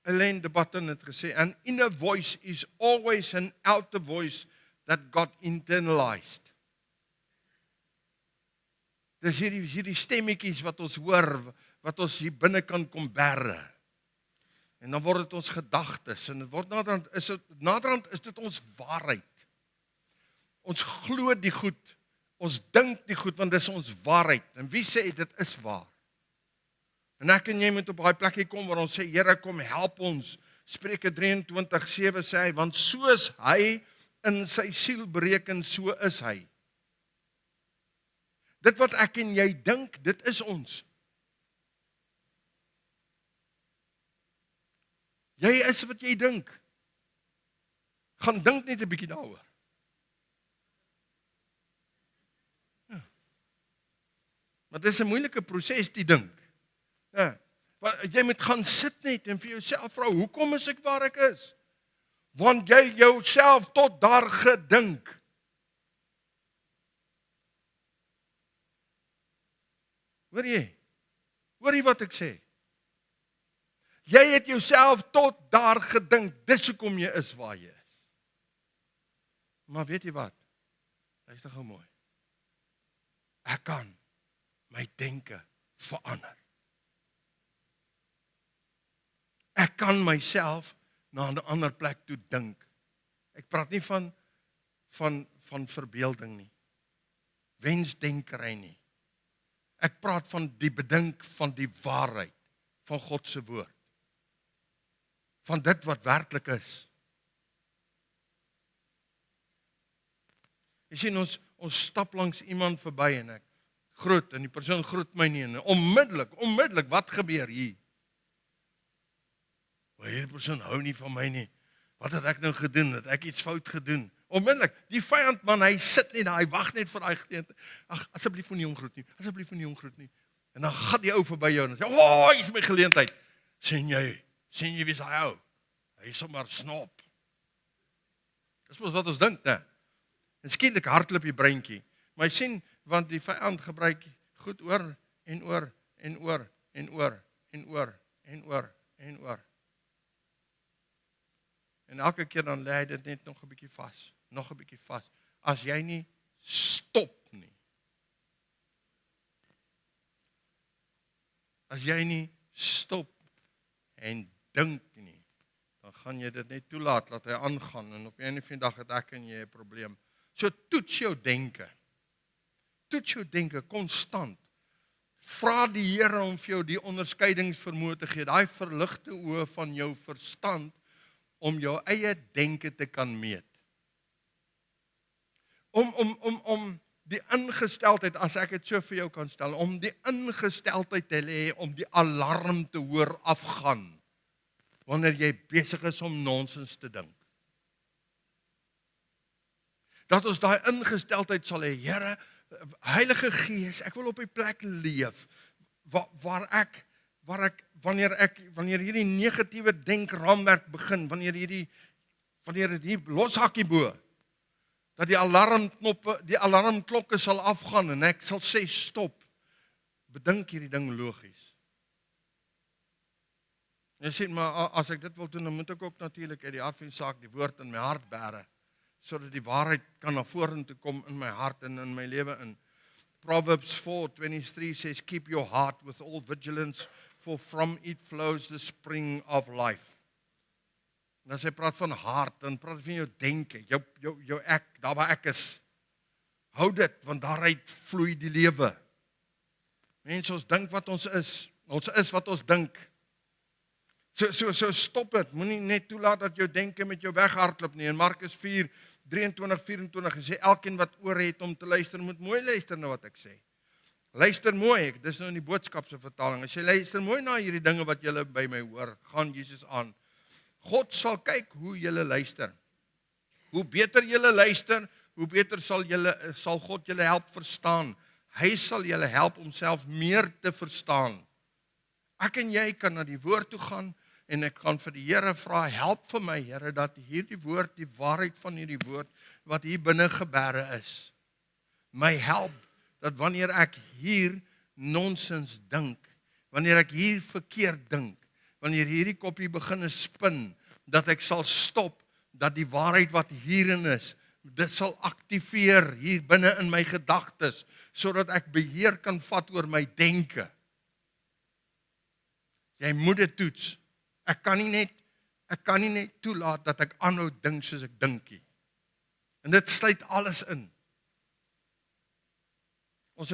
Elaine de Botton het gesê, an inner voice is always an outer voice that got internalized. Dis hierdie stemmetjies wat ons hoor, wat ons hier binne kan kom berre. En dan word dit ons gedagtes, en naderhand is dit ons waarheid. Ons glo die goed, ons dink die goed, want dis ons waarheid. En wie sê dit is waar? En ek en jy moet op daai plekkie kom waar ons sê, Here, kom help ons. Spreuke 23:7 sê hy, want soos hy in sy siel bereken, so is hy. Dit wat ek en jy dink, dit is ons. Jy is wat jy dink. Gaan dink net 'n bietjie daaroor. Ja. Maar dit is 'n moeilike proses, die dink. Ja. Want jy moet gaan sit net en vir jouself vra, hoekom is ek waar ek is? Want jy jouself tot daar gedink. Hoor jy? Hoor jy wat ek sê? Jy het jouself tot daar gedink, dis hoekom jy is waar jy is. Maar weet jy wat? Luister gou mooi. Ek kan my denke verander. Ek kan myself na 'n ander plek toe dink. Ek praat nie van verbeelding nie. Wensdenkery nie. Ek praat van die bedink van die waarheid van God se woord. Van dit wat werklik is. Jy sien ons stap langs iemand verby en ek groet en die persoon groet my nie en onmiddellik wat gebeur hier? Maar hierdie persoon hou nie van my nie. Wat het ek nou gedoen? Het ek iets fout gedoen? Onmiddellik, die vyand man, hy sit net daar, hy wag net vir daai geleentheid. Ag, asseblief moenie hom groet nie. Asseblief moenie hom groet nie. En dan gaan die ou verby jou en sê, "O, hier is my geleentheid." Sien jy wie's hy ou? Hy is sommer snop. Dis mos wat ons dink, né? En skielik hardloop die breintjie. Maar jy sien, want die vyand gebruik goed oor en oor en oor en oor en oor en oor en oor. En elke keer dan lê hy dit net nog 'n bietjie vas. As jy nie stop nie. As jy nie stop en dink nie, dan gaan jy dit net toelaat dat hy aangaan en op 'n of 'n dag het ek en jy 'n probleem. So toets jou denke. Toets jou denke konstant. Vra die Here om vir jou die onderskeidingsvermoë te gee, daai verligte oë van jou verstand om jou eie denke te kan meet. Om die ingesteldheid, as ek dit so vir jou kan stel, om die ingesteldheid te hê, om die alarm te hoor afgaan. wanneer jy besig is om nonsens te dink. Dat ons daai ingesteldheid sal hê, Here, Heilige Gees, ek wil op die plek leef waar ek wanneer hierdie negatiewe denkraamwerk begin, wanneer dit hier loshakkie bo, dat die alarmklokke sal afgaan en ek sal sê stop. Bedink hierdie ding logies. Jy sê, maar as ek dit wil doen, dan moet ek ook natuurlik uit die hart van die saak die woord in my hart bære, sodat die waarheid kan na vorentoe kom in my hart en in my lewe in. Proverbs 4:23 says, keep your heart with all vigilance, for from it flows the spring of life. En as hy praat van hart, dan praat hy van jou denke, jou ek, daar waar ek is. Hou dit, want daaruit vloei die lewe. Mense, ons dink wat ons is wat ons dink. So stop dit, moenie net toelaat dat jou denke met jou weghardloop nie. In Markus 4:23-24 sê, elkeen wat oor het om te luister, moet mooi luister na wat ek sê. Luister mooi, dis nou in die boodskapse vertaling. As jy luister mooi na hierdie dinge wat julle by my hoor, gaan Jesus aan. God sal kyk hoe julle luister. Hoe beter julle luister, hoe beter sal God julle help verstaan. Hy sal julle help om self meer te verstaan. Ek en jy kan na die woord toe gaan en ek kan vir die Here vra, help vir my, Here, dat hierdie woord, die waarheid van hierdie woord, wat hier binne gebêre is, my help, dat wanneer ek hier nonsens dink, wanneer ek hier verkeerd dink, wanneer hierdie koppie begin spin, dat ek sal stop, dat die waarheid wat hierin is, dit sal aktiveer hier binne in my gedagtes, sodat ek beheer kan vat oor my denke. Jy moet dit toets. Ek kan nie net toelaat dat ek aanhou dink soos ek dink nie. En dit sluit alles in. Ons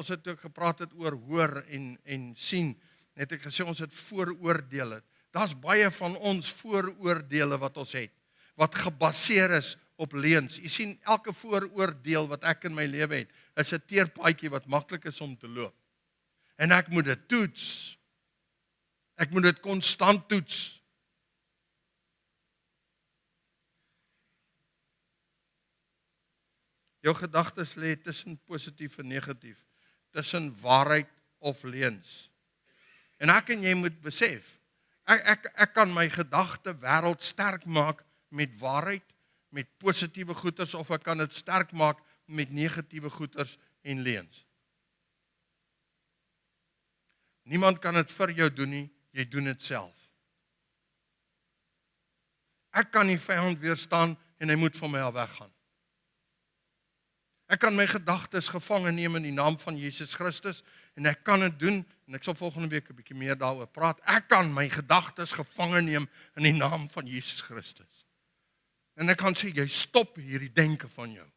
het ook gepraat oor hoor en sien. Net ek gesê ons het vooroordele. Daar's baie van ons vooroordele wat ons het, wat gebaseer is op leuns. Jy sien, elke vooroordeel wat ek in my lewe het, is 'n teerpaadjie wat maklik is om te loop. En ek moet dit toets. Ek moet dit konstant toets. Jou gedagtes lê tussen positief en negatief, tussen waarheid of leuns. En ek en jy moet besef, ek kan my gedagte wêreld sterk maak met waarheid, met positiewe goeders, of ek kan dit sterk maak met negatiewe goeders en leuns. Niemand kan dit vir jou doen nie, jy doen dit self. Ek kan die vyand weerstaan en hy moet van my af weggaan. Ek kan my gedagtes gevange neem in die naam van Jesus Christus en ek kan dit doen en ek sal volgende week 'n bietjie meer daaroor praat. Ek kan my gedagtes gevange neem in die naam van Jesus Christus. En ek kan sê jy stop hierdie denke van jou.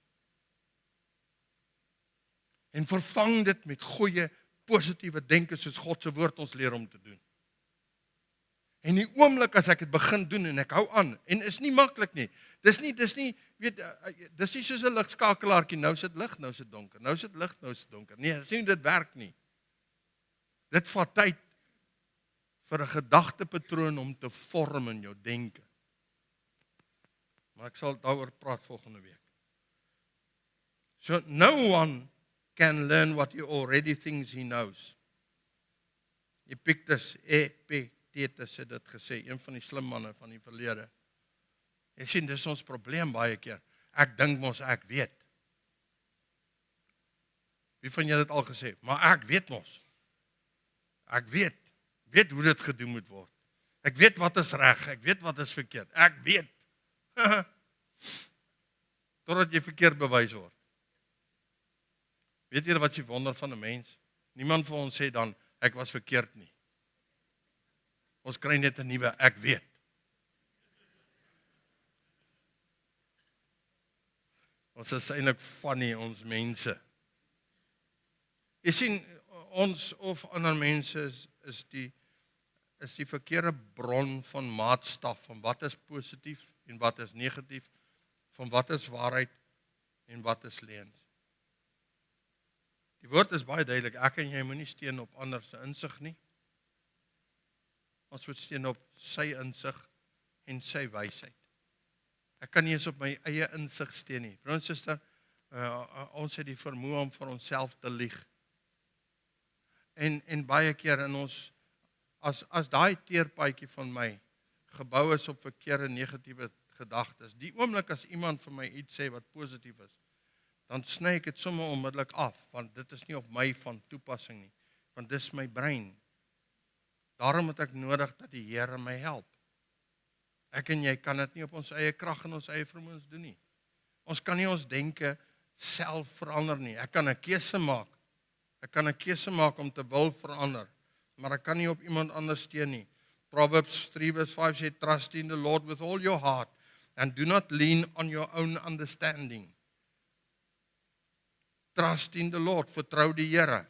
En vervang dit met goeie positiewe denke soos God se woord ons leer om te doen. En die oomblik as ek dit begin doen en ek hou aan, en is nie maklik nie. Dis nie, weet, dis nie soos 'n ligskakelaartjie, nou sit lig, nou sit donker, nou sit lig, nou sit donker. Nee, dis nie, dit werk nie. Dit vat tyd vir 'n gedagtepatroon om te vorm in jou denke. Maar ek sal daaroor praat volgende week. So no one can learn what he already thinks he knows. Epictetus het dit gesê, een van die slim manne van die verlede. Jy sien, dis ons probleem baie keer. Ek dink mos ek weet. Wie van julle het al gesê, maar ek weet mos. Ek weet hoe dit gedoen moet word. Ek weet wat is reg, ek weet wat is verkeerd. Ek weet. Totdat jy verkeerd bewys word. Weet julle wat die wonder van 'n mens? Niemand van ons sê dan, ek was verkeerd nie. Ons kry net 'n nuwe, ek weet. Ons is eintlik funny, ons mense. Jy sien, ons of ander mense is die verkeerde bron van maatstaf, van wat is positief en wat is negatief, van wat is waarheid en wat is leuns. Die woord is baie duidelik, ek en jy moenie steun op ander se insig nie. Ons moet steun op sy insig en sy wysheid. Ek kan nie eens op my eie insig steun nie. Broer en suster, ons het die vermoë om vir onsself te lieg. En baie keer in ons, as daai teerpaadjie van my gebou is op verkeerde negatiewe gedagtes, die oomblik as iemand vir my iets sê wat positief is, dan sny ek dit sommer onmiddellik af, want dit is nie op my van toepassing nie, want dis my brein. Daarom het ek nodig dat die Here my help. Ek en jy kan dit nie op ons eie krag en ons eie vermoëns doen nie. Ons kan nie ons denke self verander nie. Ek kan 'n keuse maak. Ek kan 'n keuse maak om te wil verander, maar ek kan nie op iemand anders steun nie. Proverbs 3:5 sê, trust in the Lord with all your heart and do not lean on your own understanding. Trust in the Lord, vertrou die Here.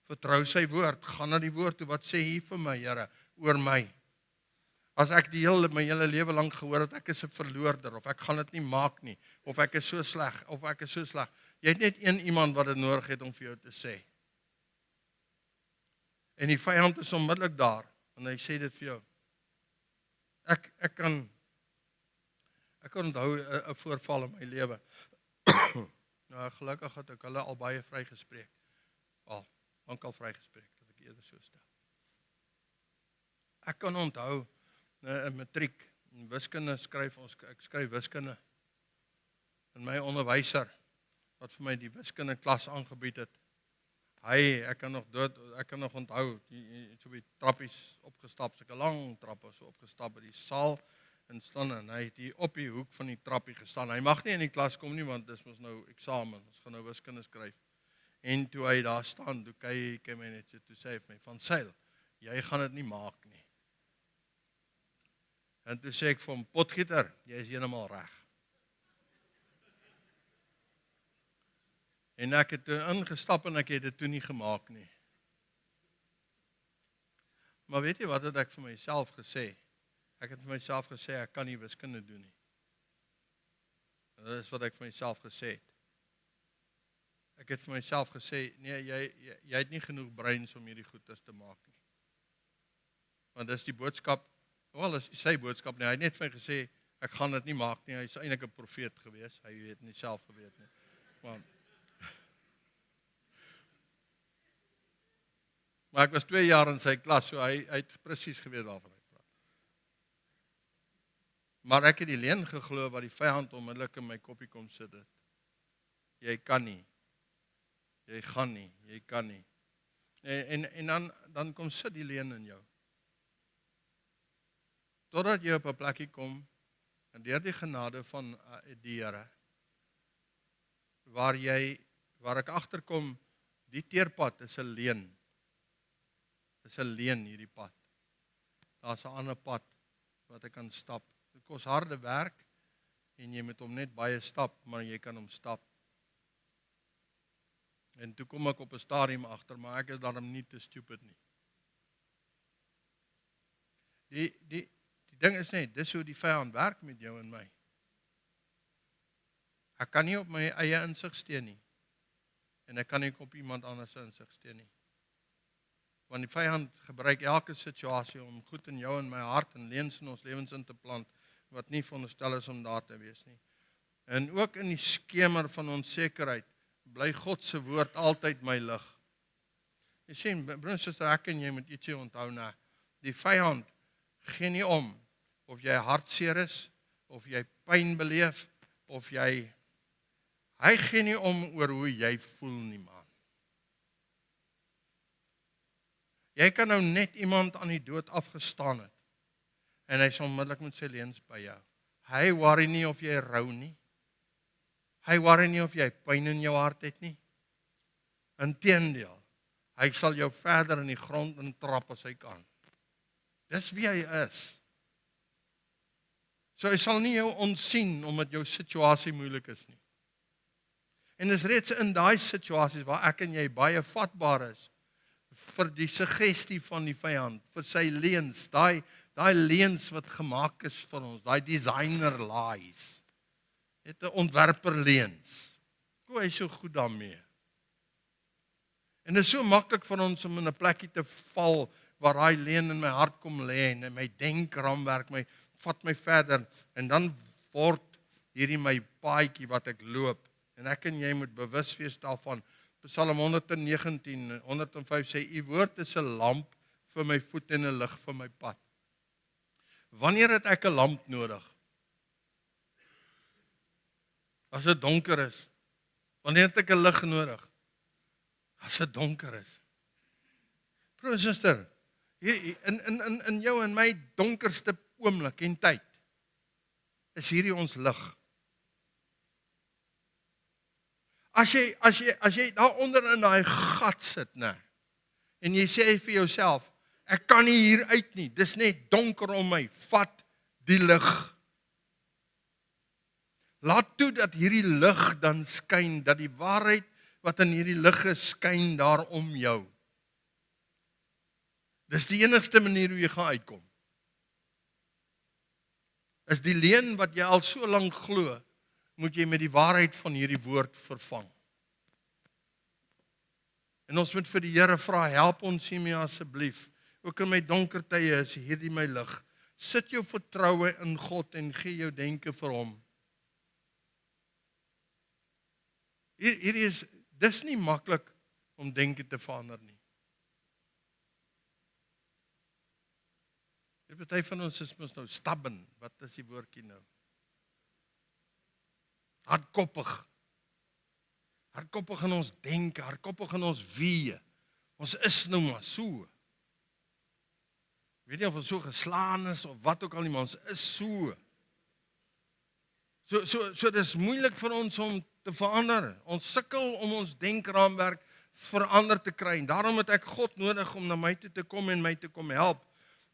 Vertrou sy woord, gaan na die woord toe, wat sê hier vir my, Here, oor my? As ek my hele lewe lank gehoor het, ek is 'n verloorder, of ek gaan dit nie maak nie, of ek is so sleg, Jy het net een iemand wat dit nodig het om vir jou te sê. En die vyand is onmiddellik daar, en hy sê dit vir jou. Ek kan onthou 'n voorval in my lewe. Nou, gelukkig het ek hulle al baie vrygespreek. Al vrygespreek, dat ek eerder so stel. Ek kan onthou, in matriek, in wiskunde ek skryf wiskunde. En my onderwyser, wat vir my die wiskunde klas aangebied het, ek kan nog onthou, so by trappies opgestap, so 'n lang trappe so opgestap by die saal, en staan, en hy het hier op die hoek van die trappie gestaan. Hy mag nie in die klas kom nie, want dis mos nou eksamen, ons gaan nou wiskunde skryf. En toe hy daar staan, toe kyk hy my net so, toe sê hy vir my, Van Zyl, jy gaan dit nie maak nie. En toe sê ek vir hom, Potgieter, jy is heeltemal reg. En ek het toe ingestap en ek het dit toe nie gemaak nie. Maar weet jy wat het ek vir myself gesê? Ek het vir myself gesê, ek kan nie wiskunde doen nie. En dit is wat ek vir myself gesê het. Ek het vir myself gesê, nee, jy het nie genoeg breins om hierdie goeders te maak nie. Want dis die boodskap, wel, is sy boodskap nie, hy het net vir my gesê, ek gaan dit nie maak nie, hy is eintlik 'n profeet gewees, hy weet nie self geweet nie. Maar ek was 2 jaar in sy klas, so hy het presies geweet waarvan ek praat. Maar ek het die leuen geglo wat die vyand onmiddellik in my koppie kom sit het. Jy kan nie. Jy gaan nie, jy kan nie. En dan kom sit die leuen in jou. Totdat jy op 'n plekkie kom, en deur die genade van die Here, waar ek agterkom, die teerpad is 'n leuen. Dis 'n leuen hierdie pad. Daar's 'n ander pad wat ek kan stap. Dit kos harde werk, en jy moet hom net baie stap, maar jy kan hom stap. En toe kom ek op 'n stadium agter, maar ek is daarom nie te stupid nie. Die ding is net, dis hoe die vyand werk met jou en my. Ek kan nie op my eie insig steun nie. En ek kan nie op iemand anders se insig steun nie. Want die vyand gebruik elke situasie om goed in jou en my hart en leuns in ons lewens in te plant, wat nie veronderstel is om daar te wees nie. En ook in die skemer van onsekerheid, bly God se woord altyd my lig. Jy sien, broer en suster, ek en jy moet ietsie onthou na. Die vyand gee nie om of jy hartseer is, of jy pyn beleef, of hy gee nie om oor hoe jy voel nie, man. Jy kan nou net iemand aan die dood afgestaan het, en hy is onmiddellik met sy leuns by jou. Hy worry nie of jy rou nie. Hy worry nie of jy pyn in jou hart het nie. Inteendeel, hy sal jou verder in die grond intrap as hy kan. Dis wie hy is. So hy sal nie jou ontsien omdat jou situasie moeilik is nie. En dis reeds in daai situasies waar ek en jy baie vatbaar is vir die suggestie van die vyand, vir sy leuns, daai leuns wat gemaak is vir ons, daai designer lies. Het 'n ontwerper leuns. Hoe hy so goed daarmee. En dit is so maklik vir ons om in 'n plekkie te val waar daai leen in my hart kom lê en in my denkraamwerk vat my verder en dan word hierdie my paadjie wat ek loop en ek en jy moet bewus wees daarvan. Psalm 119, 105 sê, U woord is 'n lamp vir my voet en 'n lig vir my pad. Wanneer het ek 'n lamp nodig? As dit donker is. Wanneer het ek 'n lig nodig? As dit donker is. Broer en suster, in jou en my donkerste oomblik en tyd, is hierdie ons lig. As jy daar onder in daai gat sit, né? En jy sê vir jouself, ek kan nie hier uit nie. Dis net donker om my. Vat die lig. Laat toe dat hierdie lig dan skyn, dat die waarheid wat in hierdie lig is, skyn daar om jou. Dis die enigste manier hoe jy gaan uitkom. Is die leuen wat jy al so lank glo, moet jy met die waarheid van hierdie woord vervang. En ons moet vir die Here vra, help ons hiermee asseblief. Ook in my donker tye is hierdie my lig. Sit jou vertroue in God en gee jou denke vir hom. Dis nie maklik om denke te verander nie. Party van ons is mos nou stubborn. Wat is die woordjie nou? Hardkoppig. Hardkoppig in ons denke, hardkoppig in ons wee. Ons is nou maar so. Weet nie of ons so geslaan is of wat ook al nie, maar ons is so. So dis moeilik vir ons om te verander. Ons sukkel om ons denkraamwerk verander te kry. En daarom het ek God nodig om na my toe te kom en my te kom help.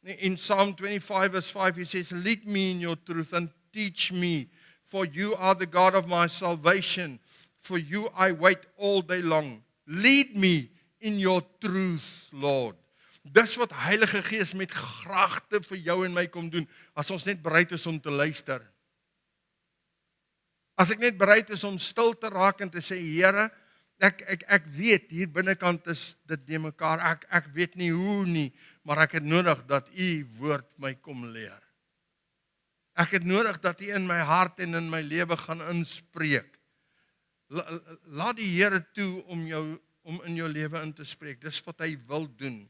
In Psalm 25 verse 5 he says, lead me in your truth and teach me, for you are the God of my salvation. For you I wait all day long. Lead me in your truth, Lord. Dis wat Heilige Gees met kragte vir jou en my kom doen, as ons net bereid is om te luister. As ek net bereid is om stil te raak en te sê, Here, ek weet, hier binnekant is dit nie mekaar, ek weet nie hoe nie, maar ek het nodig dat U woord my kom leer. Ek het nodig dat U in my hart en in my lewe gaan inspreek. Laat die Here toe om in jou lewe in te spreek. Dis wat hy wil doen.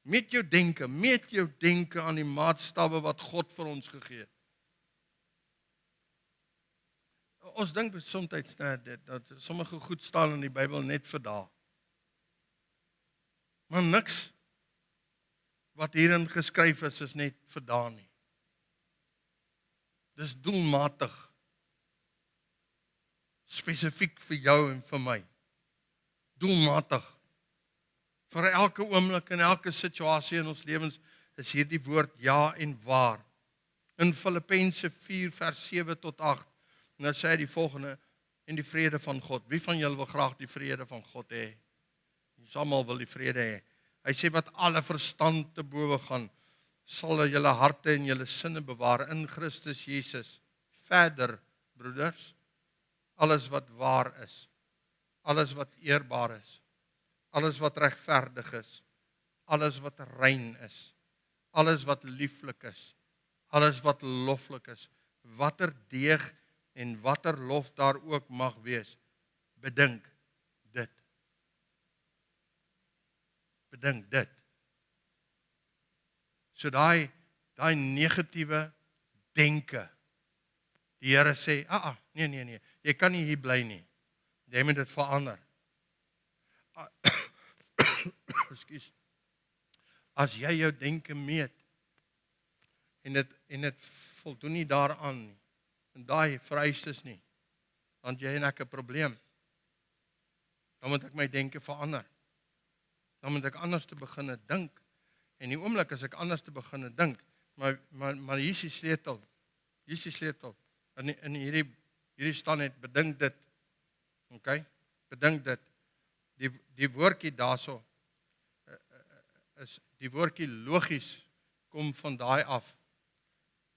Meet jou denke aan die maatstawwe wat God vir ons gegee het. Ons dink soms dat sommige goed staan in die Bybel net vir daai. Maar niks wat hierin geskryf is net vir daai nie. Dis doelmatig. Spesifiek vir jou en vir my. Doelmatig. Vir elke oomblik en elke situasie in ons lewens is hierdie woord ja en waar. In Filippense 4 vers 7 tot 8, en dan sê hy die volgende, en die vrede van God. Wie van julle wil graag die vrede van God hê? Ons almal wil die vrede hê. Hy sê wat alle verstand te bowe gaan, sal julle harte en julle sinne bewaar in Christus Jesus. Verder, broeders, alles wat waar is, alles wat eerbaar is, alles wat regverdig is, alles wat rein is, alles wat lieflik is, alles wat loflik is, watter deeg en watter lof daar ook mag wees, bedink dit. Bedink dit. So daai negatiewe denke, die Here sê, nee, jy kan nie hier bly nie. Jy moet dit verander. Ekskuus. As jy jou denke meet en dit voldoen nie daaraan nie, en daai vereistes nie, dan jy en ek 'n probleem. Dan moet ek my denke verander. Dan moet ek anders te begin dink. En die oomblik as ek anders te begin dink, maar hier is die sleutel. Hier is die sleutel. In hierdie staan net bedink dit. Okay? Bedink dit. Die woordjie daarso is die woordjie logies kom van daai af.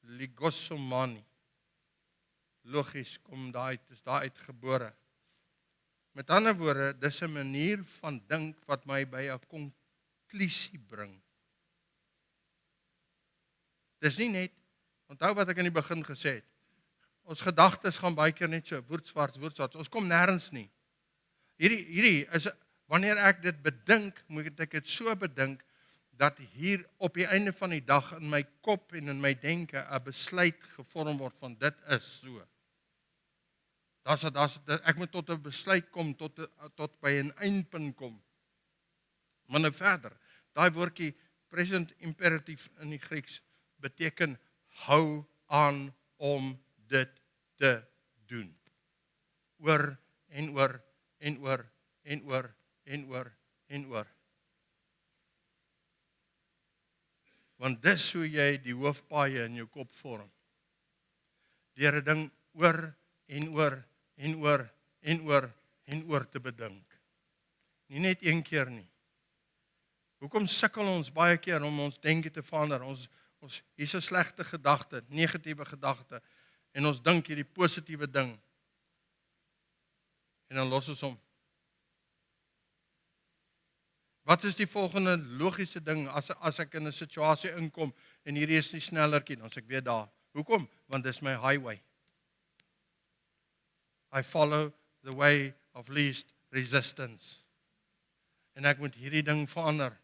Ligosomani. Logies kom daai, dis daai uitgebore. Met ander woorde, dis 'n manier van dink wat my by 'n komplesie bring. Dis nie net, onthou wat ek in die begin gesê het, ons gedagtes gaan baie keer net so woordswart, ons kom nêrens nie. Hierdie is, wanneer ek dit bedink, moet ek dit so bedink, dat hier op die einde van die dag in my kop en in my denke 'n besluit gevorm word van dit is so. Ek moet tot 'n besluit kom, tot by 'n eindpunt kom. Maar nou verder, daai woordjie present imperative in die Grieks beteken hou aan om dit te doen. Oor en oor en oor en oor en oor en oor. Want dis hoe jy die hoofpaaie in jou kop vorm. Deur 'n ding oor en oor en oor en oor en oor te bedink. Nie net een keer nie. Hoekom sukkel ons baie keer om ons denke te verander? Hier's 'n slegte gedagte, negatiewe gedagte, en ons dink hierdie positiewe ding. En dan los ons hom. Wat is die volgende logiese ding as ek in 'n situasie inkom en hierdie is nie snellertjie, dan as ek weer daar. Hoekom? Want dis my highway. I follow the way of least resistance. En ek moet hierdie ding verander.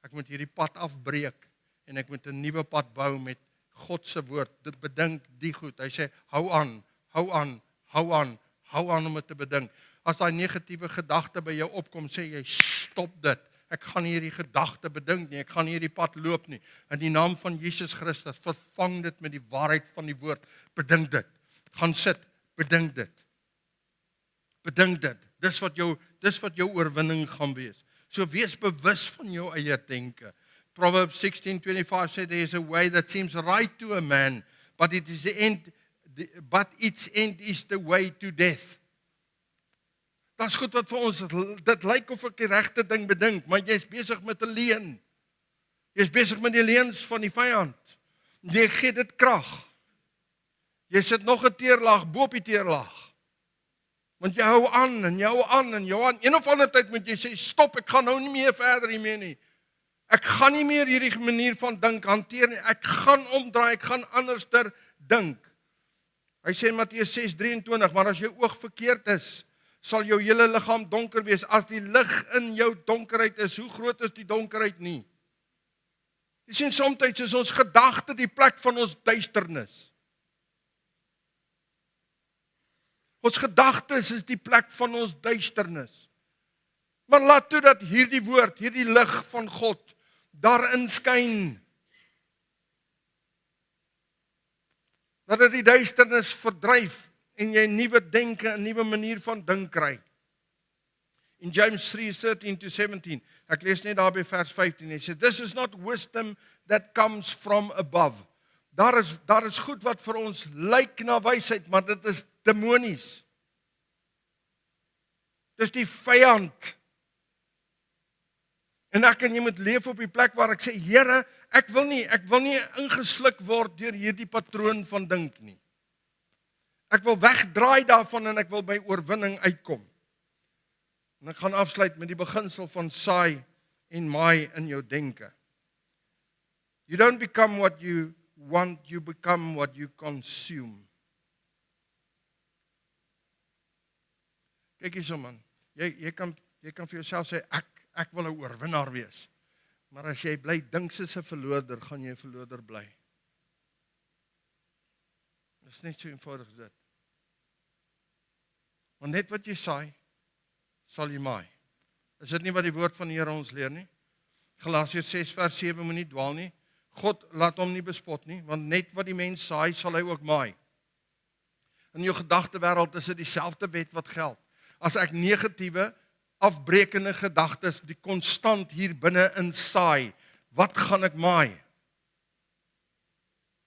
Ek moet hierdie pad afbreek en ek moet 'n nuwe pad bou met God se woord. Dit bedink die goed. Hy sê hou aan, hou aan, hou aan, hou aan om dit te bedink. As daai negatiewe gedagte by jou opkom, sê jy stop dit. Ek gaan nie hierdie gedagte bedink nie, ek gaan nie hierdie pad loop nie. In die naam van Jesus Christus, vervang dit met die waarheid van die woord. Bedink dit. Gaan sit, bedink dit. Bedink dit. Dis wat jou oorwinning gaan wees. So wees bewus van jou eie denke. Proverbs 16:25 said there is a way that seems right to a man, but its end is the way to death. Dit's goed wat vir ons, dit lyk of ek die regte ding bedink, maar jy's besig met 'n leuen. Jy's besig met die leuns van die vyand. Jy gee dit krag. Jy sit nog 'n teerlaag bo op die teerlaag. Want jy hou aan en jy hou aan en jy hou aan. Een of ander tyd moet jy sê stop, ek gaan nou nie meer verder hiermee nie. Ek gaan nie meer hierdie manier van dink hanteer nie. Ek gaan omdraai, ek gaan anderster dink. Hy sê in Matteus 6:23, maar as jou oog verkeerd is, sal jou hele liggaam donker wees. As die lig in jou donkerheid is, hoe groot is die donkerheid nie? Jy sien, soms is ons gedagte die plek van ons duisternis. Ons gedagtes is die plek van ons duisternis. Maar laat toe dat hierdie woord, hierdie lig van God, daarin skyn. Dat dit die duisternis verdryf en jy 'n nuwe denke, 'n nuwe manier van dink kry. In James 3:13-17, ek lees net daar by vers 15, hy sê, this is not wisdom that comes from above. Daar is goed wat vir ons lyk na wysheid, maar dit is demonies. Dis die vyand. En ek en jy moet leef op die plek waar ek sê, Here, ek wil nie ingesluk word deur hierdie patroon van dink nie. Ek wil wegdraai daarvan en ek wil by oorwinning uitkom. En ek gaan afsluit met die beginsel van saai en maai in jou denke. You don't become what you want, you become what you consume. Kyk hierso man, jy kan vir jouself sê, ek wil 'n oorwinnaar wees. Maar as jy bly dink soos 'n verloorder, gaan jy 'n verloorder bly. Dit is net so eenvoudig as dit. Want net wat jy saai, sal jy maai. Is dit nie wat die woord van die Here ons leer nie? Galasiërs 6:7 moenie dwaal nie. God laat hom nie bespot nie, want net wat die mens saai, sal hy ook maai. In jou gedagtewêreld is dit dieselfde wet wat geld. As ek negatiewe, afbrekende gedagtes die konstant hier binne in saai, wat gaan ek maai?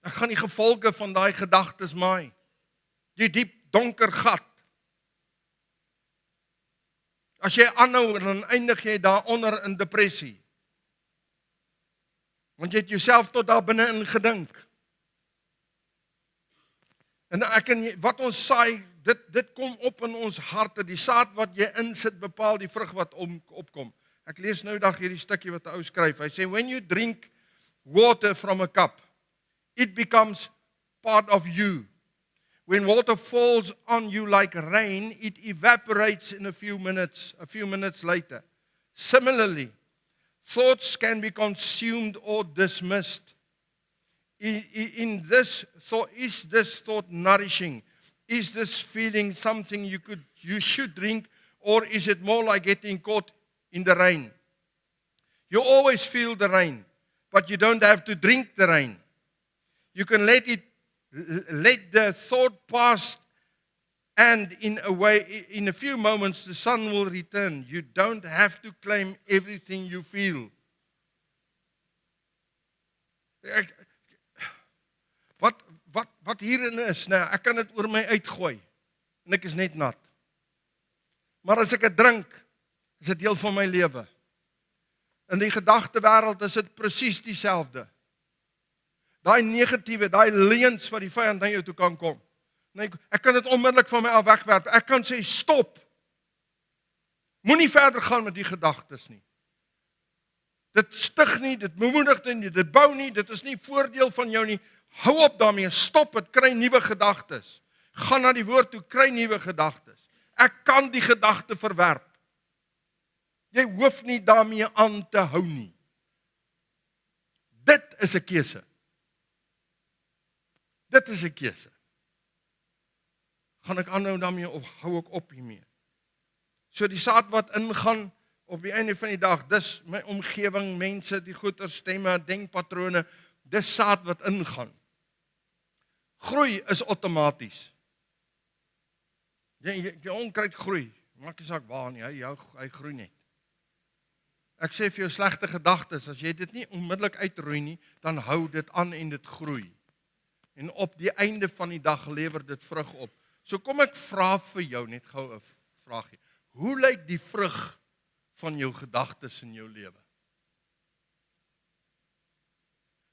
Ek gaan die gevolge van daai gedagtes maai. Die diep donker gat. As jy aanhou, dan eindig jy daaronder in depressie. Want jy het jouself tot daar binne in gedink. En wat ons saai, dit kom op in ons harte. Die saad wat jy insit bepaal die vrug wat opkom. Ek lees nou dag hierdie stukkie wat 'n ou skryf. Hy sê, when you drink water from a cup, it becomes part of you. When water falls on you like rain, it evaporates in a few minutes later. Similarly, thoughts can be consumed or dismissed. In this thought, is this thought nourishing? Is this feeling something you should drink, or is it more like getting caught in the rain? You always feel the rain, but you don't have to drink the rain. You can let the thought pass, and in a few moments the sun will return. You don't have to claim everything you feel. Wat hierin is, nou, ek kan dit oor my uitgooi, en ek is net nat. Maar as ek dit drink, is dit deel van my lewe. In die gedagtewêreld is dit presies dieselfde. Daai negatiewe, daai leuns wat die vyand na jou toe kan kom. Nee, ek kan dit onmiddellik van my af wegwerp. Ek kan sê stop. Moenie verder gaan met die gedagtes nie. Dit stig nie, dit bemoedig nie, dit bou nie, dit is nie voordeel van jou nie. Hou op daarmee, stop het, kry nuwe gedagtes. Gaan na die woord toe, kry nuwe gedagtes. Ek kan die gedagte verwerp. Jy hoef nie daarmee aan te hou nie. Dit is 'n keuse. Dit is 'n keuse. Gaan ek aanhou daarmee of hou ek op hiermee? So die saad wat ingaan op die einde van die dag, dis my omgewing, mense, die goeie stemme, denkpatrone, dis saad wat ingaan. Groei is outomaties. Jy onkruid groei, maak nie saak waar nie, hy groei net. Ek sê vir jou slegte gedagtes, as jy dit nie onmiddellik uitroei nie, dan hou dit aan en dit groei. En op die einde van die dag lewer dit vrug op. So kom ek vra vir jou net gou 'n vraagie. Hoe lyk die vrug van jou gedagtes in jou lewe?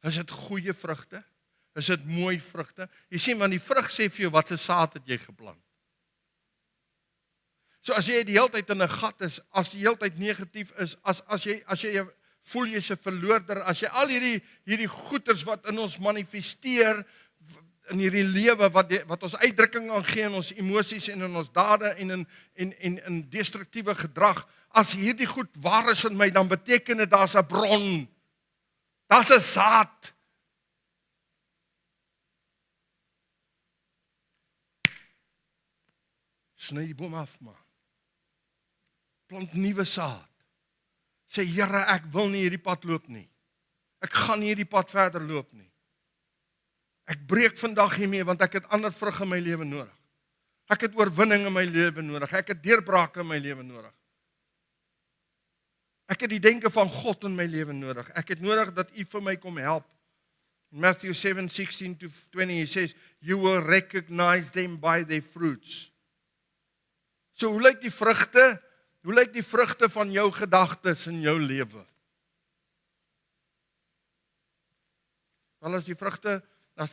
Is dit goeie vrugte? Is dit mooi vrugte? Jy sien, want die vrug sê vir jou wat 'n saad het jy geplant. So as jy die hele tyd in 'n gat is, as die hele tyd negatief is, as jy voel jy's 'n verloorder, as jy al hierdie goeters wat in ons manifesteer in hierdie lewe wat ons uitdrukking aan gee in ons emosies en in ons dade en in destruktiewe gedrag, as hierdie goed waar is in my, dan beteken dit daar's 'n bron. Daar's 'n saad. Sny die boom af, man. Plant nuwe saad. Sê, Here, ek wil nie hierdie pad loop nie. Ek gaan nie hierdie pad verder loop nie. Ek breek vandag hiermee, want ek het ander vrug in my lewe nodig. Ek het oorwinning in my lewe nodig. Ek het deurbrake in my lewe nodig. Ek het die denke van God in my lewe nodig. Ek het nodig dat U vir my kom help. In Matthew 7:16-20, he says, you will recognize them by their fruits. So, hoe lyk die vrugte? Hoe lyk die vrugte van jou gedagtes in jou lewe? Wel, as die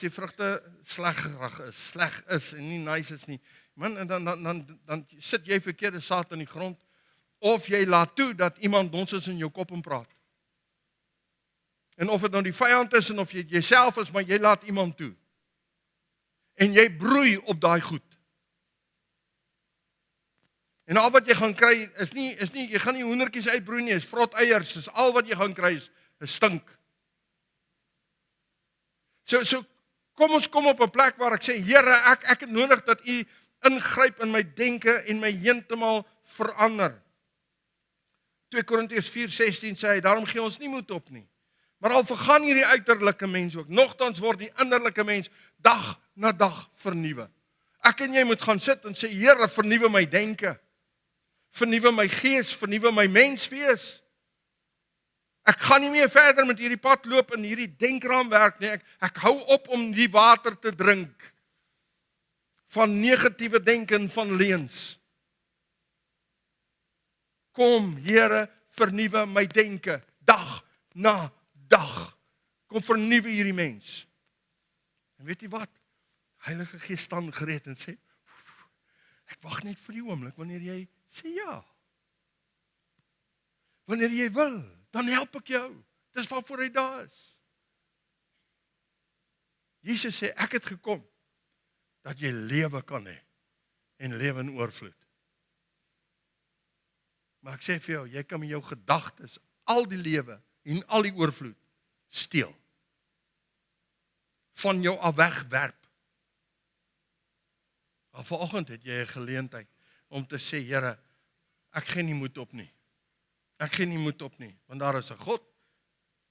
vrugte sleg is en nie nice is nie, man, en dan sit jy verkeerde saad in die grond, of jy laat toe dat iemand nonsens in jou kop en praat. En of dit nou die vyand is en of jy jouself is, maar jy laat iemand toe. En jy broei op daai goed. En al wat jy gaan kry is nie jy gaan nie hoendertjies uitbroei nie, is vrot eiers, is al wat jy gaan kry is stink. So kom ons kom op 'n plek waar ek sê, Here, ek het nodig dat U ingryp in my denke en my heeltemal verander. 2 Korintiërs 4:16 sê hy, daarom gee ons nie moed op nie. Maar al vergaan hierdie uiterlike mens ook, nogtans word die innerlike mens dag na dag vernuwe. Ek en jy moet gaan sit en sê, Here, vernuwe my denke. Vernuwe my gees, vernuwe my menswees. Ek gaan nie meer verder met hierdie pad loop in hierdie denkraamwerk nie. Ek hou op om die water te drink van negatiewe denke en van leuns. Kom, Here, vernuwe my denke, dag na dag. Kom vernuwe hierdie mens. En weet jy wat? Heilige Gees staan gereed en sê, ek wag net vir die oomblik wanneer jy sê ja. Wanneer jy wil, dan help ek jou. Dis waarvoor hy daar is. Jesus sê, ek het gekom, dat jy lewe kan hê, en lewe in oorvloed. Maar ek sê vir jou, jy kan met jou gedagtes, al die lewe, en al die oorvloed, steel. Van jou af wegwerp. Maar vanoggend het jy 'n geleentheid, om te sê, Here, ek gee nie moed op nie. Ek gee nie moed op nie, want daar is 'n God,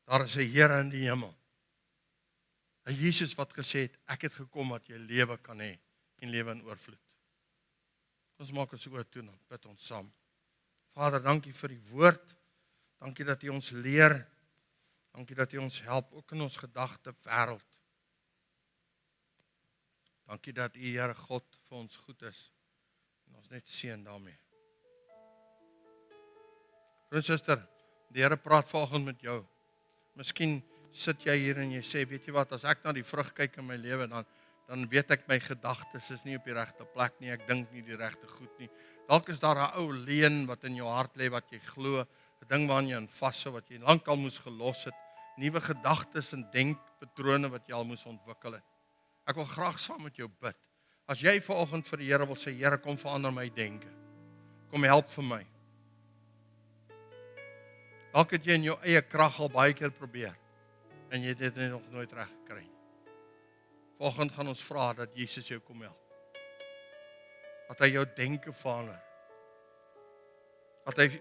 daar is 'n Here in die hemel. En Jesus wat gesê het, ek het gekom dat jy lewe kan hê, en lewe in oorvloed. Ons maak ons oë toe, dan bid ons saam. Vader, dankie vir die woord, dankie dat U ons leer, dankie dat U ons help, ook in ons gedagte wêreld. Dankie dat U, Here God, vir ons goed is, en ons net seën daarmee. Broer en suster, die Here praat vanoggend met jou. Miskien sit jy hier en jy sê, weet jy wat, as ek na die vrug kyk in my lewe, dan weet ek my gedagtes is nie op die regte plek nie, ek dink nie die regte goed nie. Dalk is daar 'n ou leuen wat in jou hart lê, wat jy glo, 'n ding waaraan jy in vashou, wat jy lankal moes gelos het, nuwe gedagtes en denkpatrone wat jy al moes ontwikkel het. Ek wil graag saam met jou bid. As jy vanoggend vir die Here wil sê, Here, kom verander my denke. Kom help vir my. Dalk het jy in jou eie krag al baie keer probeer, en jy het dit nog nooit reg gekry. Vanoggend gaan ons vra dat Jesus jou kom help. Dat hy jou denke verander.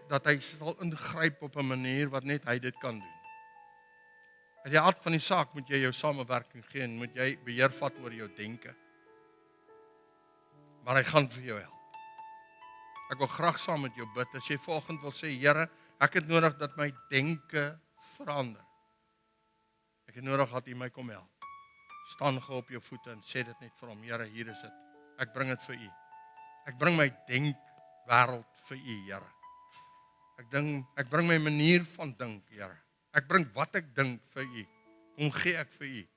Dat hy sal ingryp op 'n manier wat net hy dit kan doen. In die aard van die saak moet jy jou samewerking gee en moet jy beheer vat oor jou denke. Maar hy gaan vir jou help. Ek wil graag saam met jou bid. As jy vanoggend wil sê, Here, ek het nodig dat my denke verander. Ek het nodig dat U my kom help. Staan gou op jou voete en sê dit net vir hom, Here, hier is dit. Ek bring dit vir U. Ek bring my denkwêreld vir U, Here. Ek bring my manier van dink, Here. Ek bring wat ek dink vir U. Kom gee ek vir U.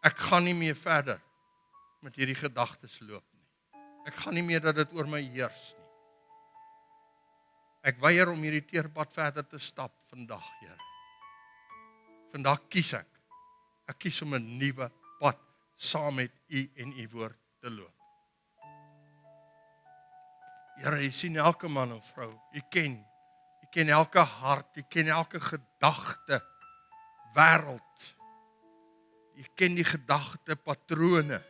Ek gaan nie meer verder met hierdie gedagtes loop nie. Ek gaan nie meer dat dit oor my heers nie. Ek weier om hierdie teerpad verder te stap vandag, Here. Vandag kies ek. Ek kies om 'n nuwe pad saam met U en U woord te loop. Here, U sien elke man en vrou. U ken elke hart, U ken elke gedagte, wêreld. U ken die gedagte patrone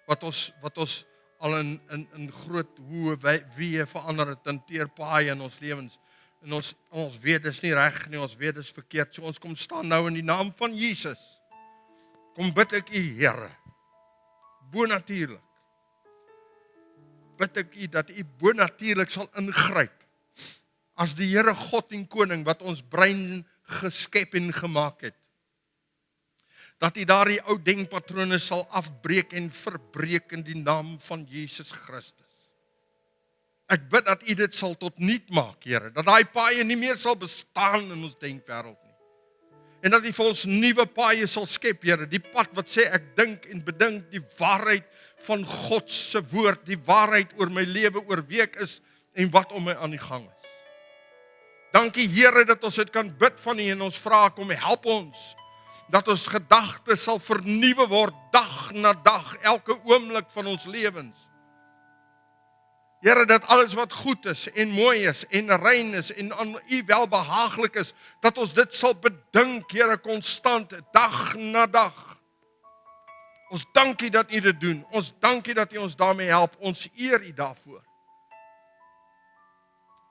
wat ons al in groot hoe wie verander het in teerpaaie in ons lewens. En ons weet dis nie reg nie, ons weet dis verkeerd. So ons kom staan nou in die naam van Jesus. Kom bid ek U, Here, bonatuurlik. Bid ek U dat U bonatuurlik sal ingryp. As die Here God en Koning wat ons brein geskep en gemaak het. Dat U daardie ou denkpatrone sal afbreek en verbreek in die naam van Jesus Christus. Ek bid dat U dit sal tot nuut maak, Here, dat daai paaie nie meer sal bestaan in ons denkwêreld nie. En dat U vir ons nuwe paaie sal skep, Here, die pad wat sê ek dink en bedink die waarheid van God se woord, die waarheid oor my lewe, oor wie ek is en wat om my aan die gang is. Dankie, Here, dat ons dit kan bid van U en ons vra, kom help ons, dat ons gedagtes sal vernuwe word dag na dag, elke oomblik van ons lewens. Here, dat alles wat goed is en mooi is en rein is en aan U welbehaaglik is, dat ons dit sal bedink, Here, konstant, dag na dag. Ons dankie dat U dit doen. Ons dankie dat U ons daarmee help. Ons eer U daarvoor.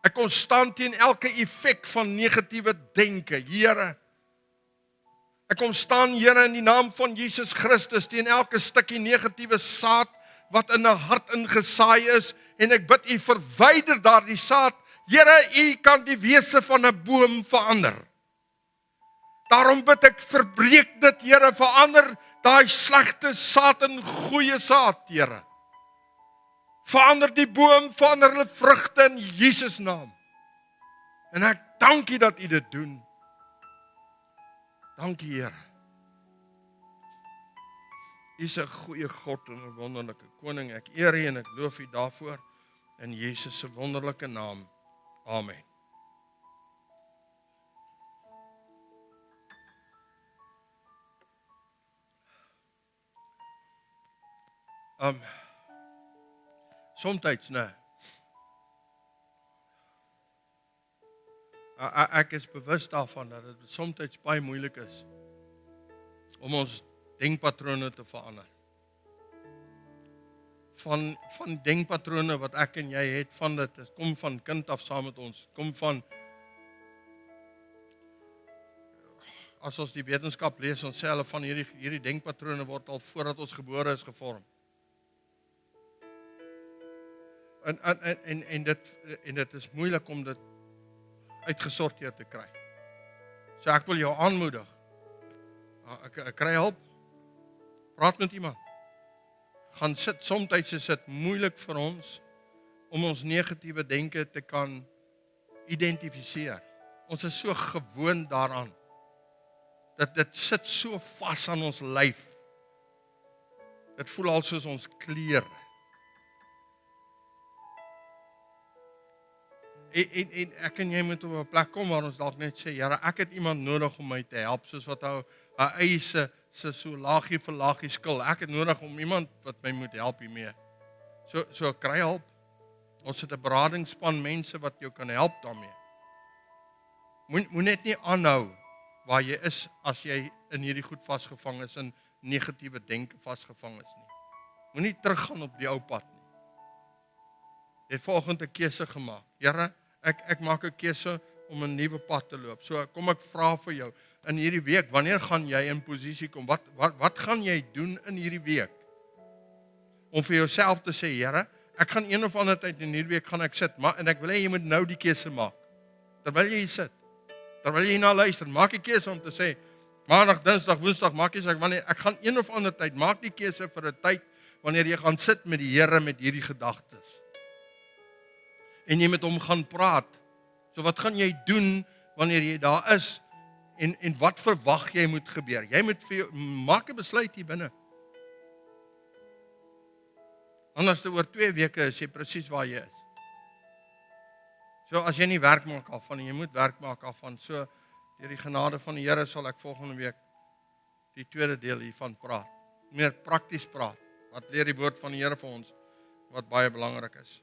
Ek kom staan teen elke effek van negatiewe denke, Here. Ek kom staan, Here, in die naam van Jesus Christus teen elke stukkie negatiewe saad wat in 'n hart ingesaai is, en ek bid U verwyder daardie saad. Here, U kan die wese van 'n boom verander. Daarom bid ek, verbreek dit, Here, verander daai slegte saad in goeie saad, Here. Verander die boom, verander hulle vrugte in Jesus naam. En ek dank U dat U dit doen. Dankie, Here. U is 'n goeie God en 'n wonderlike koning. Ek eer U en ek loof U daarvoor. In Jesus se wonderlike naam. Amen. Somtyds, nee. Ek is bewus daarvan dat dit somtyds baie moeilik is om ons denkpatrone te verander. Van denkpatrone wat ek en jy het, van dit kom van kind af saam met ons, kom van, as ons die wetenskap lees, ons sê hulle van hierdie denkpatrone word al voordat ons gebore is gevorm. En dit is moeilik om dit uitgesorteer te kry. So ek wil jou aanmoedig, ek kry hulp, praat met iemand, gaan sit, somtyds is dit moeilik vir ons, om ons negatiewe denke te kan identifiseer. Ons is so gewoond daaraan, dat dit sit so vas aan ons lyf, dit voel al soos ons klere. En ek en jy moet op 'n plek kom waar ons dalk net sê, Here, ek het iemand nodig om my te help, soos wat hy eie so laagie vir laagie skil. Ek het nodig om iemand wat my moet help hiermee. So kry hulp. Ons het 'n beradingsspan mense wat jou kan help daarmee. Moet net nie aanhou waar jy is as jy in hierdie goed vasgevang is, in negatiewe denke vasgevang is nie. Moenie teruggaan op die ou pad nie. Jy het volgende keuse gemaak. Here, ek maak 'n keuse om 'n nuwe pad te loop. So kom ek vra vir jou, in hierdie week, wanneer gaan jy in posisie kom? Wat gaan jy doen in hierdie week? Om vir jouself te sê, Here, ek gaan een of ander tyd in hierdie week gaan ek sit, en ek wil hê jy moet nou die keuse maak. Terwyl jy hier sit, terwyl jy na luister, maak die keuse om te sê, Maandag, Dinsdag, Woensdag, maak jy sê, wanneer ek gaan een of ander tyd, maak die keuse vir 'n tyd, wanneer jy gaan sit met die Here met hierdie gedagtes. En jy met hom gaan praat. So wat gaan jy doen wanneer jy daar is? En wat verwag jy moet gebeur? Jy moet vir jou, maak 'n besluit hier binne. Anders oor 2 weke is jy presies waar jy is. So as jy nie werk maak af van, jy moet werk maak af van. So deur die genade van die Here sal ek volgende week die tweede deel hiervan praat. Meer prakties praat. Wat leer die woord van die Here vir ons wat baie belangrik is.